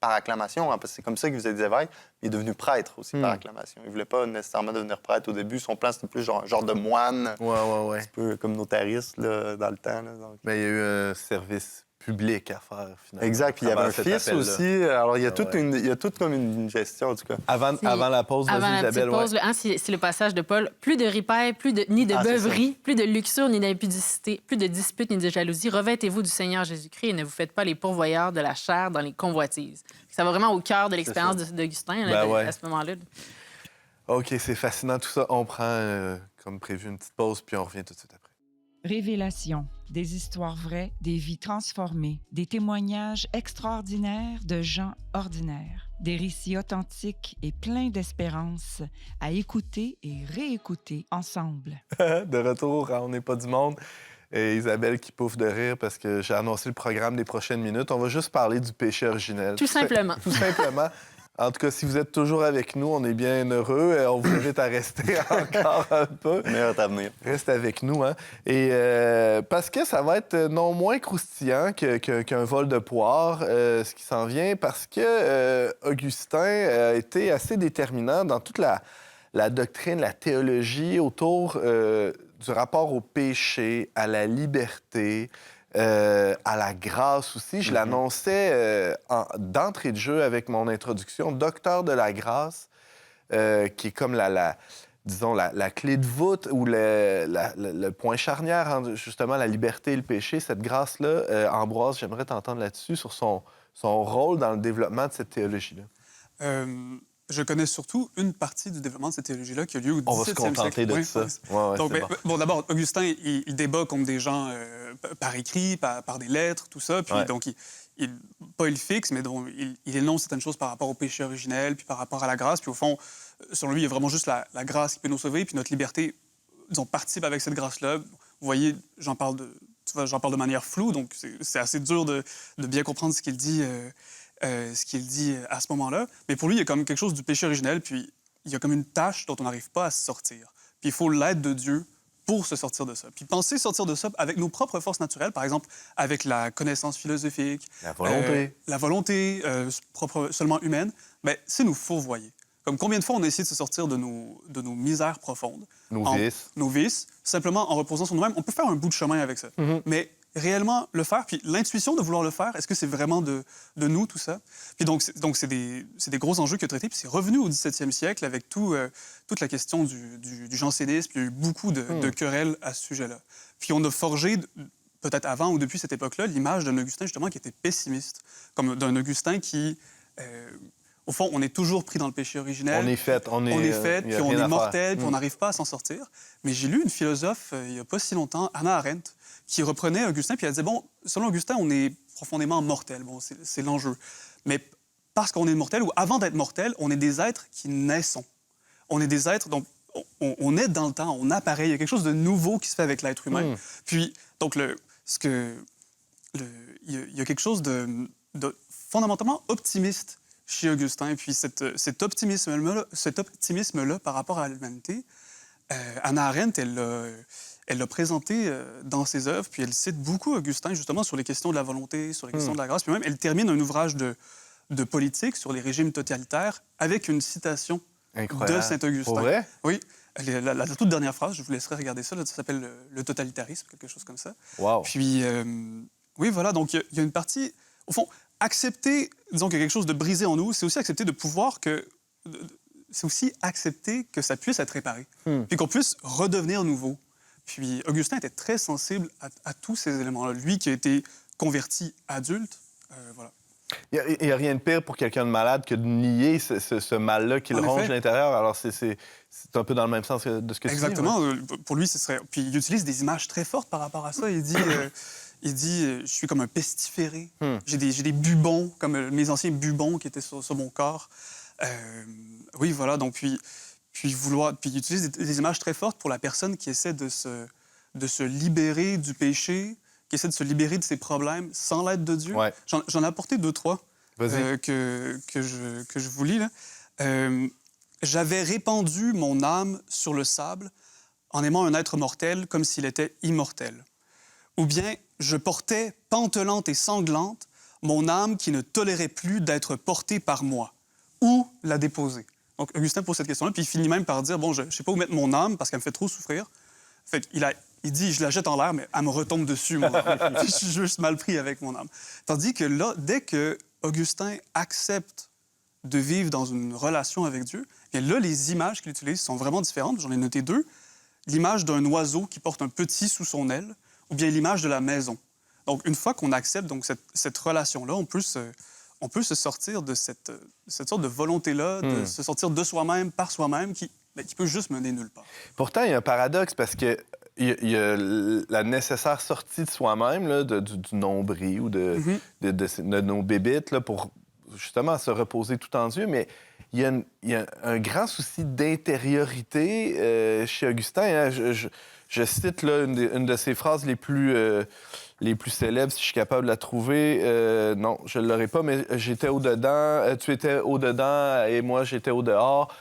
par acclamation, hein, parce que c'est comme ça qu'il faisait des évêques. Il est devenu prêtre aussi par acclamation. Il ne voulait pas nécessairement devenir prêtre au début. Son plan, c'était plus genre de moine, un petit peu comme notariste là, dans le temps. Là, donc. Mais il y a eu un service public à faire, finalement. Exact. Puis il y avait un fils aussi. Alors, il y a toute comme une gestion, en tout cas. Avant la pause, Avant vas-y, la petite Isabelle. pause, c'est le passage de Paul. Plus de ripailles, ni de beuverie, plus de luxure, ni d'impudicité, plus de disputes, ni de jalousie. Revêtez-vous du Seigneur Jésus-Christ et ne vous faites pas les pourvoyeurs de la chair dans les convoitises. Ça va vraiment au cœur de l'expérience d'Augustin à ce moment-là. OK, c'est fascinant tout ça. On prend, comme prévu, une petite pause, puis on revient tout de suite après. Révélation, des histoires vraies, des vies transformées, des témoignages extraordinaires de gens ordinaires, des récits authentiques et pleins d'espérance à écouter et réécouter ensemble. De retour à On n'est pas du monde. Et Isabelle qui pouffe de rire parce que j'ai annoncé le programme des prochaines minutes. On va juste parler du péché originel. Tout simplement. Tout simplement. En tout cas, si vous êtes toujours avec nous, on est bien heureux. On vous invite à rester encore un peu. Meilleur avenir. Reste avec nous, hein. Et parce que ça va être non moins croustillant qu'un vol de poire, ce qui s'en vient, parce que Augustin a été assez déterminant dans toute la doctrine, la théologie autour du rapport au péché, à la liberté, à la grâce aussi. Je l'annonçais d'entrée de jeu avec mon introduction, docteur de la grâce, qui est comme disons, la clé de voûte ou le point charnière entre justement la liberté et le péché. Cette grâce-là, Ambroise, j'aimerais t'entendre là-dessus, sur son rôle dans le développement de cette théologie-là. Je connais surtout une partie du développement de cette théologie-là qui a lieu au 17e siècle. On va se contenter de ça. Ouais, donc, bon. d'abord, Augustin, il débat contre des gens par écrit, par des lettres, tout ça. Puis donc, pas il fixe, mais donc, il énonce certaines choses par rapport au péché originel, puis par rapport à la grâce. Puis au fond, selon lui, il y a vraiment juste la grâce qui peut nous sauver, puis notre liberté, disons, participe avec cette grâce-là. Vous voyez, j'en parle de manière floue, donc c'est assez dur de bien comprendre ce qu'il dit à ce moment-là. Mais pour lui, il y a comme quelque chose du péché originel, puis il y a comme une tâche dont on n'arrive pas à se sortir. Puis il faut l'aide de Dieu pour se sortir de ça. Puis penser sortir de ça avec nos propres forces naturelles, par exemple avec la connaissance philosophique, la volonté, seulement humaine, bien, c'est nous fourvoyer. Comme combien de fois on a essayé de se sortir de nos misères profondes, nos vices, simplement en reposant sur nous-mêmes. On peut faire un bout de chemin avec ça, mais réellement le faire, puis l'intuition de vouloir le faire, est-ce que c'est vraiment de nous, tout ça? Puis donc c'est des gros enjeux qu'il a traités, puis c'est revenu au 17e siècle avec toute la question du jansénisme, puis il y a eu beaucoup de querelles à ce sujet-là. Puis on a forgé, peut-être avant ou depuis cette époque-là, l'image d'un Augustin, justement, qui était pessimiste, comme d'un Augustin qui... au fond, on est toujours pris dans le péché originel. On est fait, puis on est mortel, puis on n'arrive pas à s'en sortir. Mais j'ai lu une philosophe, il n'y a pas si longtemps, Hannah Arendt, qui reprenait Augustin, puis elle disait, bon, selon Augustin, on est profondément mortel. Bon, c'est l'enjeu. Mais parce qu'on est mortel, ou avant d'être mortel, on est des êtres qui naissons. On est des êtres, donc on est dans le temps, on apparaît. Il y a quelque chose de nouveau qui se fait avec l'être humain. Puis, donc, il y a quelque chose de fondamentalement optimiste chez Augustin. Puis cet optimisme-là par rapport à l'humanité, Hannah Arendt, elle l'a présenté dans ses œuvres, puis elle cite beaucoup Augustin, justement, sur les questions de la volonté, sur les questions de la grâce. Puis même, elle termine un ouvrage de politique sur les régimes totalitaires avec une citation de Saint-Augustin. Pour vrai? Oui. La toute dernière phrase, je vous laisserai regarder ça, là, ça s'appelle le totalitarisme, quelque chose comme ça. Wow. Puis, oui, voilà, donc il y a une partie... Au fond, accepter, disons qu'il y a quelque chose de brisé en nous, c'est aussi accepter de pouvoir que... C'est aussi accepter que ça puisse être réparé, puis qu'on puisse redevenir nouveau. Puis Augustin était très sensible à tous ces éléments-là. Lui qui a été converti adulte, voilà. Il n'y a rien de pire pour quelqu'un de malade que de nier ce mal-là qui le En ronge effet. à l'intérieur. Alors, c'est un peu dans le même sens de ce que tu dis. Exactement. Ouais. Pour lui, ce serait... Puis il utilise des images très fortes par rapport à ça. Il dit, je suis comme un pestiféré. J'ai des bubons, comme mes anciens bubons qui étaient sur mon corps. Oui, voilà. Donc, puis il utilise des images très fortes pour la personne qui essaie de se libérer du péché, qui essaie de se libérer de ses problèmes sans l'aide de Dieu. Ouais. J'en ai apporté 2-3 Vas-y. que je vous lis. Là. J'avais répandu mon âme sur le sable en aimant un être mortel comme s'il était immortel. Ou bien, je portais, pantelante et sanglante, mon âme qui ne tolérait plus d'être portée par moi. Où la déposer? Donc, Augustin pose cette question-là, puis il finit même par dire, bon, je ne sais pas où mettre mon âme parce qu'elle me fait trop souffrir. Fait il dit, je la jette en l'air, mais elle me retombe dessus, mon âme. Je suis juste mal pris avec mon âme. Tandis que là, dès que Augustin accepte de vivre dans une relation avec Dieu, bien là, les images qu'il utilise sont vraiment différentes. J'en ai noté 2. L'image d'un oiseau qui porte un petit sous son aile, ou bien l'image de la maison. Donc, une fois qu'on accepte donc, cette relation-là, on peut se sortir de cette sorte de volonté-là, de se sortir de soi-même, par soi-même, qui peut juste mener nulle part. Pourtant, il y a un paradoxe parce que il y a la nécessaire sortie de soi-même, là, du nombril ou de nos bébites, là, pour justement se reposer tout en Dieu, mais il y a un grand souci d'intériorité chez Augustin. Hein. Je cite là, une de ses phrases les plus célèbres, si je suis capable de la trouver. Non, je ne l'aurai pas, mais j'étais au-dedans, tu étais au-dedans et moi, j'étais au-dehors.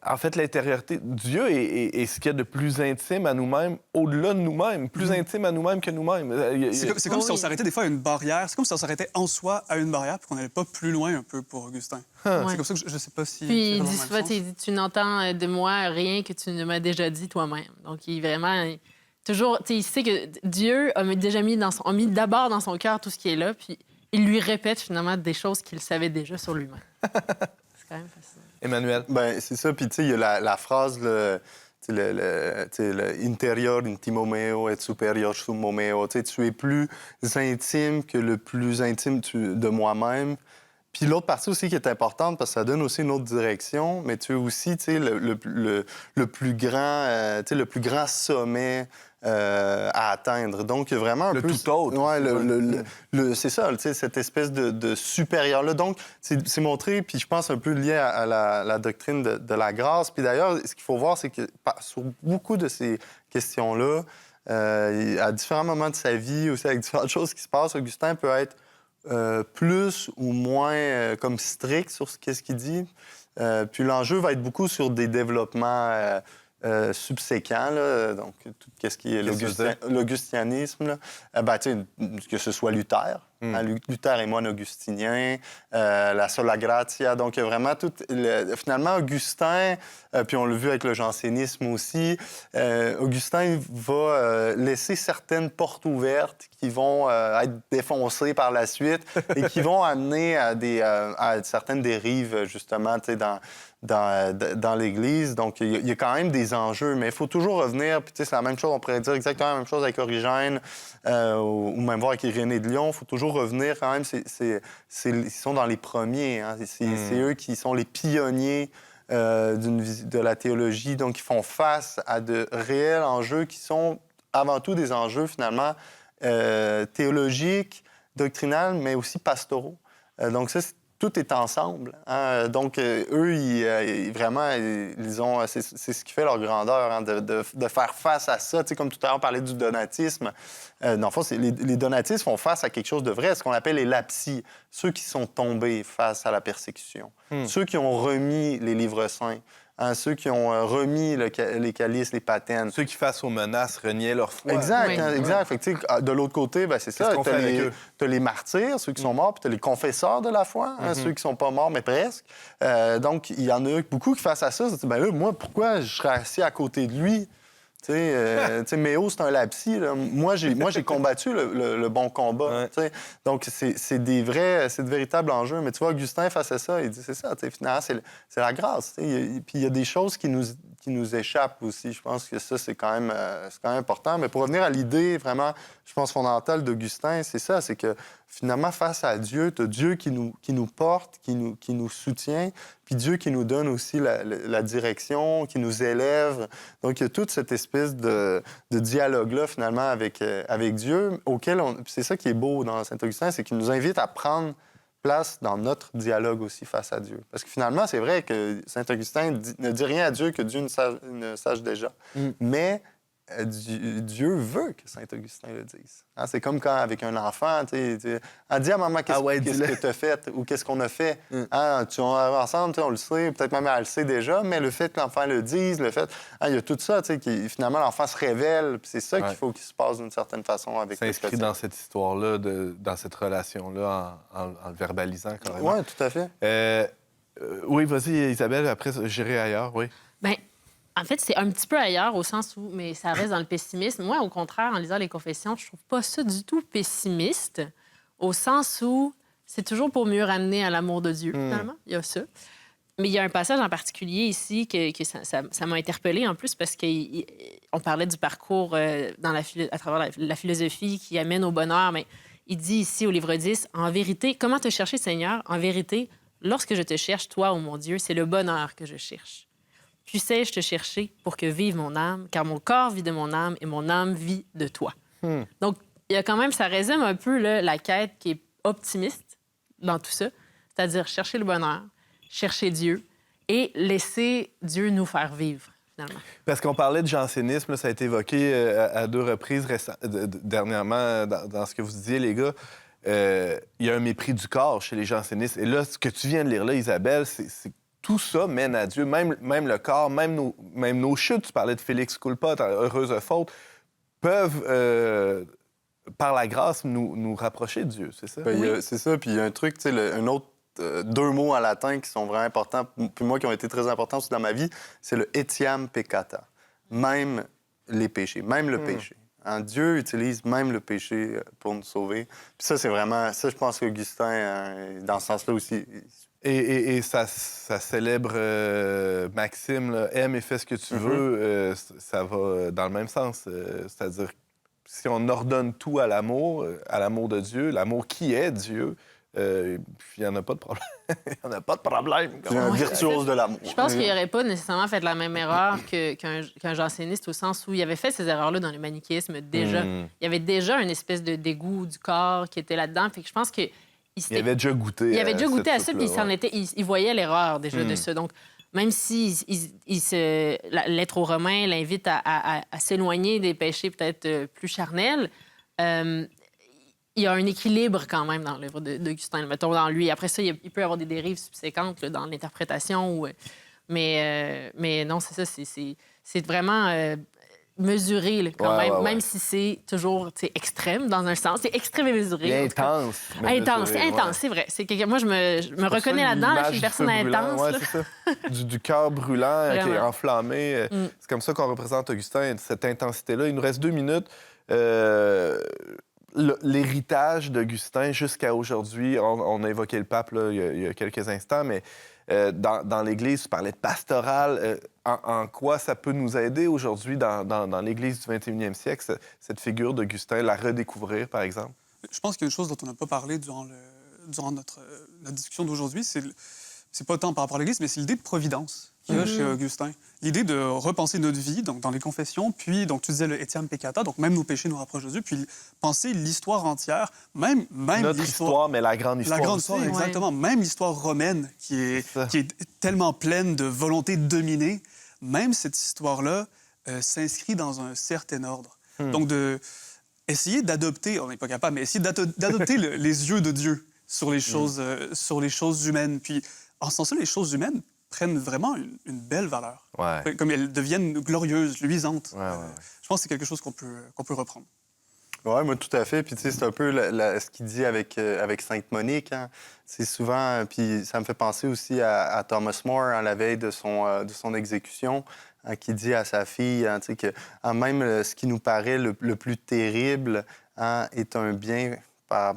En fait, l'intériorité, Dieu est ce qu'il y a de plus intime à nous-mêmes, au-delà de nous-mêmes, plus intime à nous-mêmes que nous-mêmes. C'est comme si on s'arrêtait des fois à une barrière. C'est comme si on s'arrêtait en soi à une barrière puis qu'on n'allait pas plus loin un peu pour Augustin. Ouais. C'est comme ça que je ne sais pas si... Puis il c'est dans dit le même souvent, sens. il dit, tu n'entends de moi rien que tu ne m'as déjà dit toi-même. Donc, toujours, il sait que Dieu a déjà mis d'abord dans son cœur tout ce qui est là, puis il lui répète finalement des choses qu'il savait déjà sur lui-même. C'est quand même fascinant. Emmanuel? Ben c'est ça. Puis, tu sais, il y a la phrase, le interior intimo meo et superior sumo meo. Tu sais, tu es plus intime que le plus intime de moi-même. Puis l'autre partie aussi qui est importante, parce que ça donne aussi une autre direction, mais tu es aussi, tu sais, le plus grand, le plus grand sommet à atteindre. Donc, il y a vraiment un Le peu... tout autre. Ouais, c'est ça, tu sais, cette espèce de supérieur-là. Donc, c'est montré, puis je pense un peu lié à la doctrine de la grâce. Puis d'ailleurs, ce qu'il faut voir, c'est que sur beaucoup de ces questions-là, à différents moments de sa vie, aussi avec différentes choses qui se passent, Augustin peut être plus ou moins comme strict sur ce qu'il dit. Puis l'enjeu va être beaucoup sur des développements subséquents, là, donc tout ce qui est l'augustianisme, là. Ben, tu sais, que ce soit Luther. Hein, Luther est moine augustinien, la sola gratia. Donc, il y a vraiment tout... Finalement, Augustin, puis on l'a vu avec le jansénisme aussi, Augustin va laisser certaines portes ouvertes qui vont être défoncées par la suite et qui vont amener à certaines dérives, justement, tu sais, dans l'Église. Donc, il y a quand même des enjeux, mais il faut toujours revenir. Puis, tu sais, c'est la même chose, on pourrait dire exactement la même chose avec Origène ou même voir avec Irénée de Lyon. Il faut toujours revenir quand même. Ils sont dans les premiers. Hein. C'est eux qui sont les pionniers de la théologie. Donc, ils font face à de réels enjeux qui sont avant tout des enjeux, finalement, théologiques, doctrinales, mais aussi pastoraux. Donc, ça, tout est ensemble. Hein? Donc, eux, vraiment, c'est ce qui fait leur grandeur, hein, de faire face à ça. Tu sais, comme tout à l'heure, on parlait du donatisme. Dans le fond, les donatistes font face à quelque chose de vrai, ce qu'on appelle les lapsis, ceux qui sont tombés face à la persécution, ceux qui ont remis les livres saints, hein, ceux qui ont remis les calices, les patènes. Ceux qui, face aux menaces, reniaient leur foi. Exact, Oui. hein, exact. Fait que, de l'autre côté, ben, c'est ça. Qu'est-ce qu'on fait avec eux? T'as les martyrs, ceux qui sont morts, puis t'as les confesseurs de la foi, hein, ceux qui sont pas morts, mais presque. Donc, il y en a beaucoup qui, face à ça, se disent, ben là, moi, pourquoi je serais assis à côté de lui? Tu sais, Méo, c'est un lapsi. Là. Moi, j'ai combattu le bon combat. Ouais. Donc, c'est de véritables enjeux. Mais tu vois, Augustin, face à ça, il dit, c'est ça. Finalement, c'est la grâce. Puis il y a des choses qui nous qui nous échappent aussi. Je pense que ça, c'est quand même important. Mais pour revenir à l'idée, vraiment, je pense, fondamentale d'Augustin, c'est ça, c'est que finalement, face à Dieu, tu as Dieu qui nous porte, qui nous soutient, puis Dieu qui nous donne aussi la direction, qui nous élève. Donc, il y a toute cette espèce de dialogue-là, finalement, avec Dieu, auquel c'est ça qui est beau dans Saint-Augustin, c'est qu'il nous invite à prendre place dans notre dialogue aussi face à Dieu. Parce que finalement, c'est vrai que Saint-Augustin ne dit rien à Dieu que Dieu ne sache déjà. Mais Dieu veut que Saint-Augustin le dise. Hein, c'est comme quand, avec un enfant, tu dis à maman qu'est-ce que tu as fait ou qu'est-ce qu'on a fait. Hein, on va ensemble, on le sait, peut-être même elle le sait déjà, mais le fait que l'enfant le dise, le fait... Hein, il y a tout ça, qui finalement, l'enfant se révèle, puis c'est ça qu'il faut qu'il se passe d'une certaine façon avec le s'inscrit dans cette histoire-là, dans cette relation-là, en le verbalisant carrément. Oui, tout à fait. Oui, vas-y, Isabelle, après, j'irai ailleurs, oui. Bien, en fait, c'est un petit peu ailleurs au sens où, mais ça reste dans le pessimisme. Moi, au contraire, en lisant les confessions, je trouve pas ça du tout pessimiste, au sens où c'est toujours pour mieux ramener à l'amour de Dieu, finalement. Il y a ça. Mais il y a un passage en particulier ici que ça m'a interpellée en plus parce qu'on parlait du parcours à travers la philosophie qui amène au bonheur. Mais il dit ici au livre 10, « En vérité, comment te chercher, Seigneur? En vérité, lorsque je te cherche, toi, ô mon Dieu, c'est le bonheur que je cherche. Puissais-je te chercher pour que vive mon âme, car mon corps vit de mon âme et mon âme vit de toi. » Donc, il y a quand même, ça résume un peu la quête qui est optimiste dans tout ça, c'est-à-dire chercher le bonheur, chercher Dieu et laisser Dieu nous faire vivre, finalement. Parce qu'on parlait de jansénisme, là, ça a été évoqué à 2 reprises dernièrement dans ce que vous disiez, les gars. Il y a un mépris du corps chez les jansénistes. Et là, ce que tu viens de lire là, Isabelle, c'est tout ça mène à Dieu, même le corps, même nos chutes. Tu parlais de Félix Culpa, heureuse faute, peuvent, par la grâce, nous rapprocher de Dieu, c'est ça? Ben, c'est ça, puis il y a un truc, tu sais, un autre 2 mots en latin qui sont vraiment importants, puis moi qui ont été très importants aussi dans ma vie, c'est le etiam peccata, même les péchés, même le péché. Hein, Dieu utilise même le péché pour nous sauver. Puis ça, c'est vraiment... Ça, je pense qu'Augustin, dans ce sens-là aussi... Et ça célèbre Maxime, là, aime et fais ce que tu veux, ça va dans le même sens. C'est-à-dire, si on ordonne tout à l'amour de Dieu, l'amour qui est Dieu, puis il n'y en a pas de problème. Il n'y en a pas de problème. C'est un virtuose de l'amour. Je pense qu'il n'aurait pas nécessairement fait la même erreur qu'un janséniste, au sens où il avait fait ces erreurs-là dans le manichéisme déjà. Il y avait déjà une espèce de dégoût du corps qui était là-dedans. Fait que je pense que il avait déjà goûté à ça, puis il voyait l'erreur déjà de ça. Donc, même si l'être aux Romains l'invite à s'éloigner des péchés peut-être plus charnels, il y a un équilibre quand même dans l'œuvre d'Augustin, mettons, dans lui. Après ça, il peut y avoir des dérives subséquentes là, dans l'interprétation. Mais non, c'est ça, c'est vraiment mesuré là, quand même, même si c'est toujours extrême dans un sens. C'est extrême et mesuré. C'est intense. C'est intense, c'est vrai. Moi, je me reconnais là-dedans. Je suis une personne intense. Ouais, c'est ça. Du cœur brûlant qui est enflammé. C'est comme ça qu'on représente Augustin, cette intensité-là. Il nous reste 2 minutes. L'héritage d'Augustin jusqu'à aujourd'hui, on a évoqué le pape là, il y a quelques instants, mais dans l'Église, tu parlais de pastoral. En quoi ça peut nous aider aujourd'hui dans l'Église du 21e siècle, cette figure d'Augustin, la redécouvrir, par exemple? Je pense qu'il y a une chose dont on n'a pas parlé durant notre discussion d'aujourd'hui, c'est pas tant par rapport à l'Église, mais c'est l'idée de providence qu'il y a chez Augustin. L'idée de repenser notre vie donc, dans les confessions, puis, donc, tu disais le etiam peccata, donc même nos péchés nous rapprochent de Dieu, puis penser l'histoire entière, même notre histoire, mais la grande histoire. La grande aussi. histoire, exactement. Même l'histoire romaine, qui est tellement pleine de volonté de dominer, même cette histoire-là s'inscrit dans un certain ordre. Donc, essayer d'adopter, on n'est pas capable, mais essayer d'adopter les yeux de Dieu sur les choses humaines. Puis, en ce sens-là, les choses humaines prennent vraiment une belle valeur. Ouais. Comme elles deviennent glorieuses, luisantes. Ouais. Je pense que c'est quelque chose qu'on peut reprendre. Oui, moi, tout à fait. Puis, tu sais, c'est un peu ce qu'il dit avec Sainte Monique. Hein. C'est souvent... Puis, ça me fait penser aussi à Thomas More, hein, la veille de son exécution, hein, qui dit à sa fille, hein, tu sais, que même ce qui nous paraît le plus terrible hein, est un bien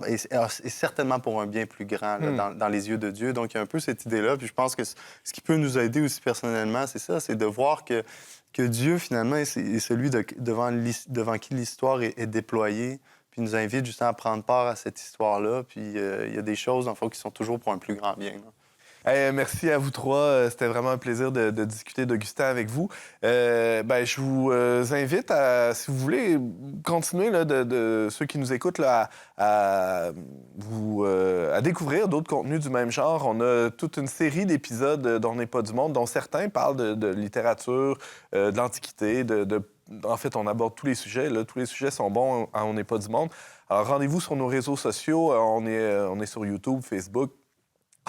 et certainement pour un bien plus grand là, dans les yeux de Dieu. Donc, il y a un peu cette idée-là. Puis je pense que ce qui peut nous aider aussi personnellement, c'est ça, c'est de voir que Dieu, finalement, est celui devant qui l'histoire est déployée, puis nous invite justement à prendre part à cette histoire-là. Puis il y a des choses, en fait, qui sont toujours pour un plus grand bien. Là. Hey, merci à vous trois. C'était vraiment un plaisir de discuter d'Augustin avec vous. Je vous invite à, si vous voulez, continuer là, de ceux qui nous écoutent là, à découvrir d'autres contenus du même genre. On a toute une série d'épisodes d'On n'est pas du monde, dont certains parlent de littérature, de l'Antiquité, en fait, on aborde tous les sujets. Là. Tous les sujets sont bons à On n'est pas du monde. Alors, rendez-vous sur nos réseaux sociaux. On est sur YouTube, Facebook,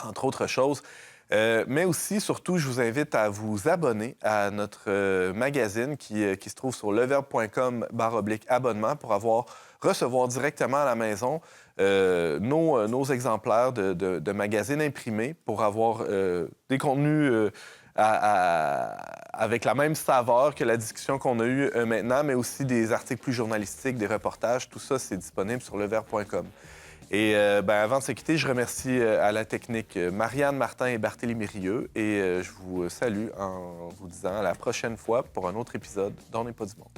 entre autres choses. Mais aussi, surtout, je vous invite à vous abonner à notre magazine qui se trouve sur leverbe.com/abonnement pour recevoir directement à la maison nos exemplaires de magazines imprimés pour avoir des contenus avec la même saveur que la discussion qu'on a eue maintenant, mais aussi des articles plus journalistiques, des reportages. Tout ça, c'est disponible sur leverbe.com. Et avant de se quitter, je remercie à la technique Marianne Martin et Barthélémy Rieu. Et je vous salue en vous disant à la prochaine fois pour un autre épisode d'On n'est pas du monde.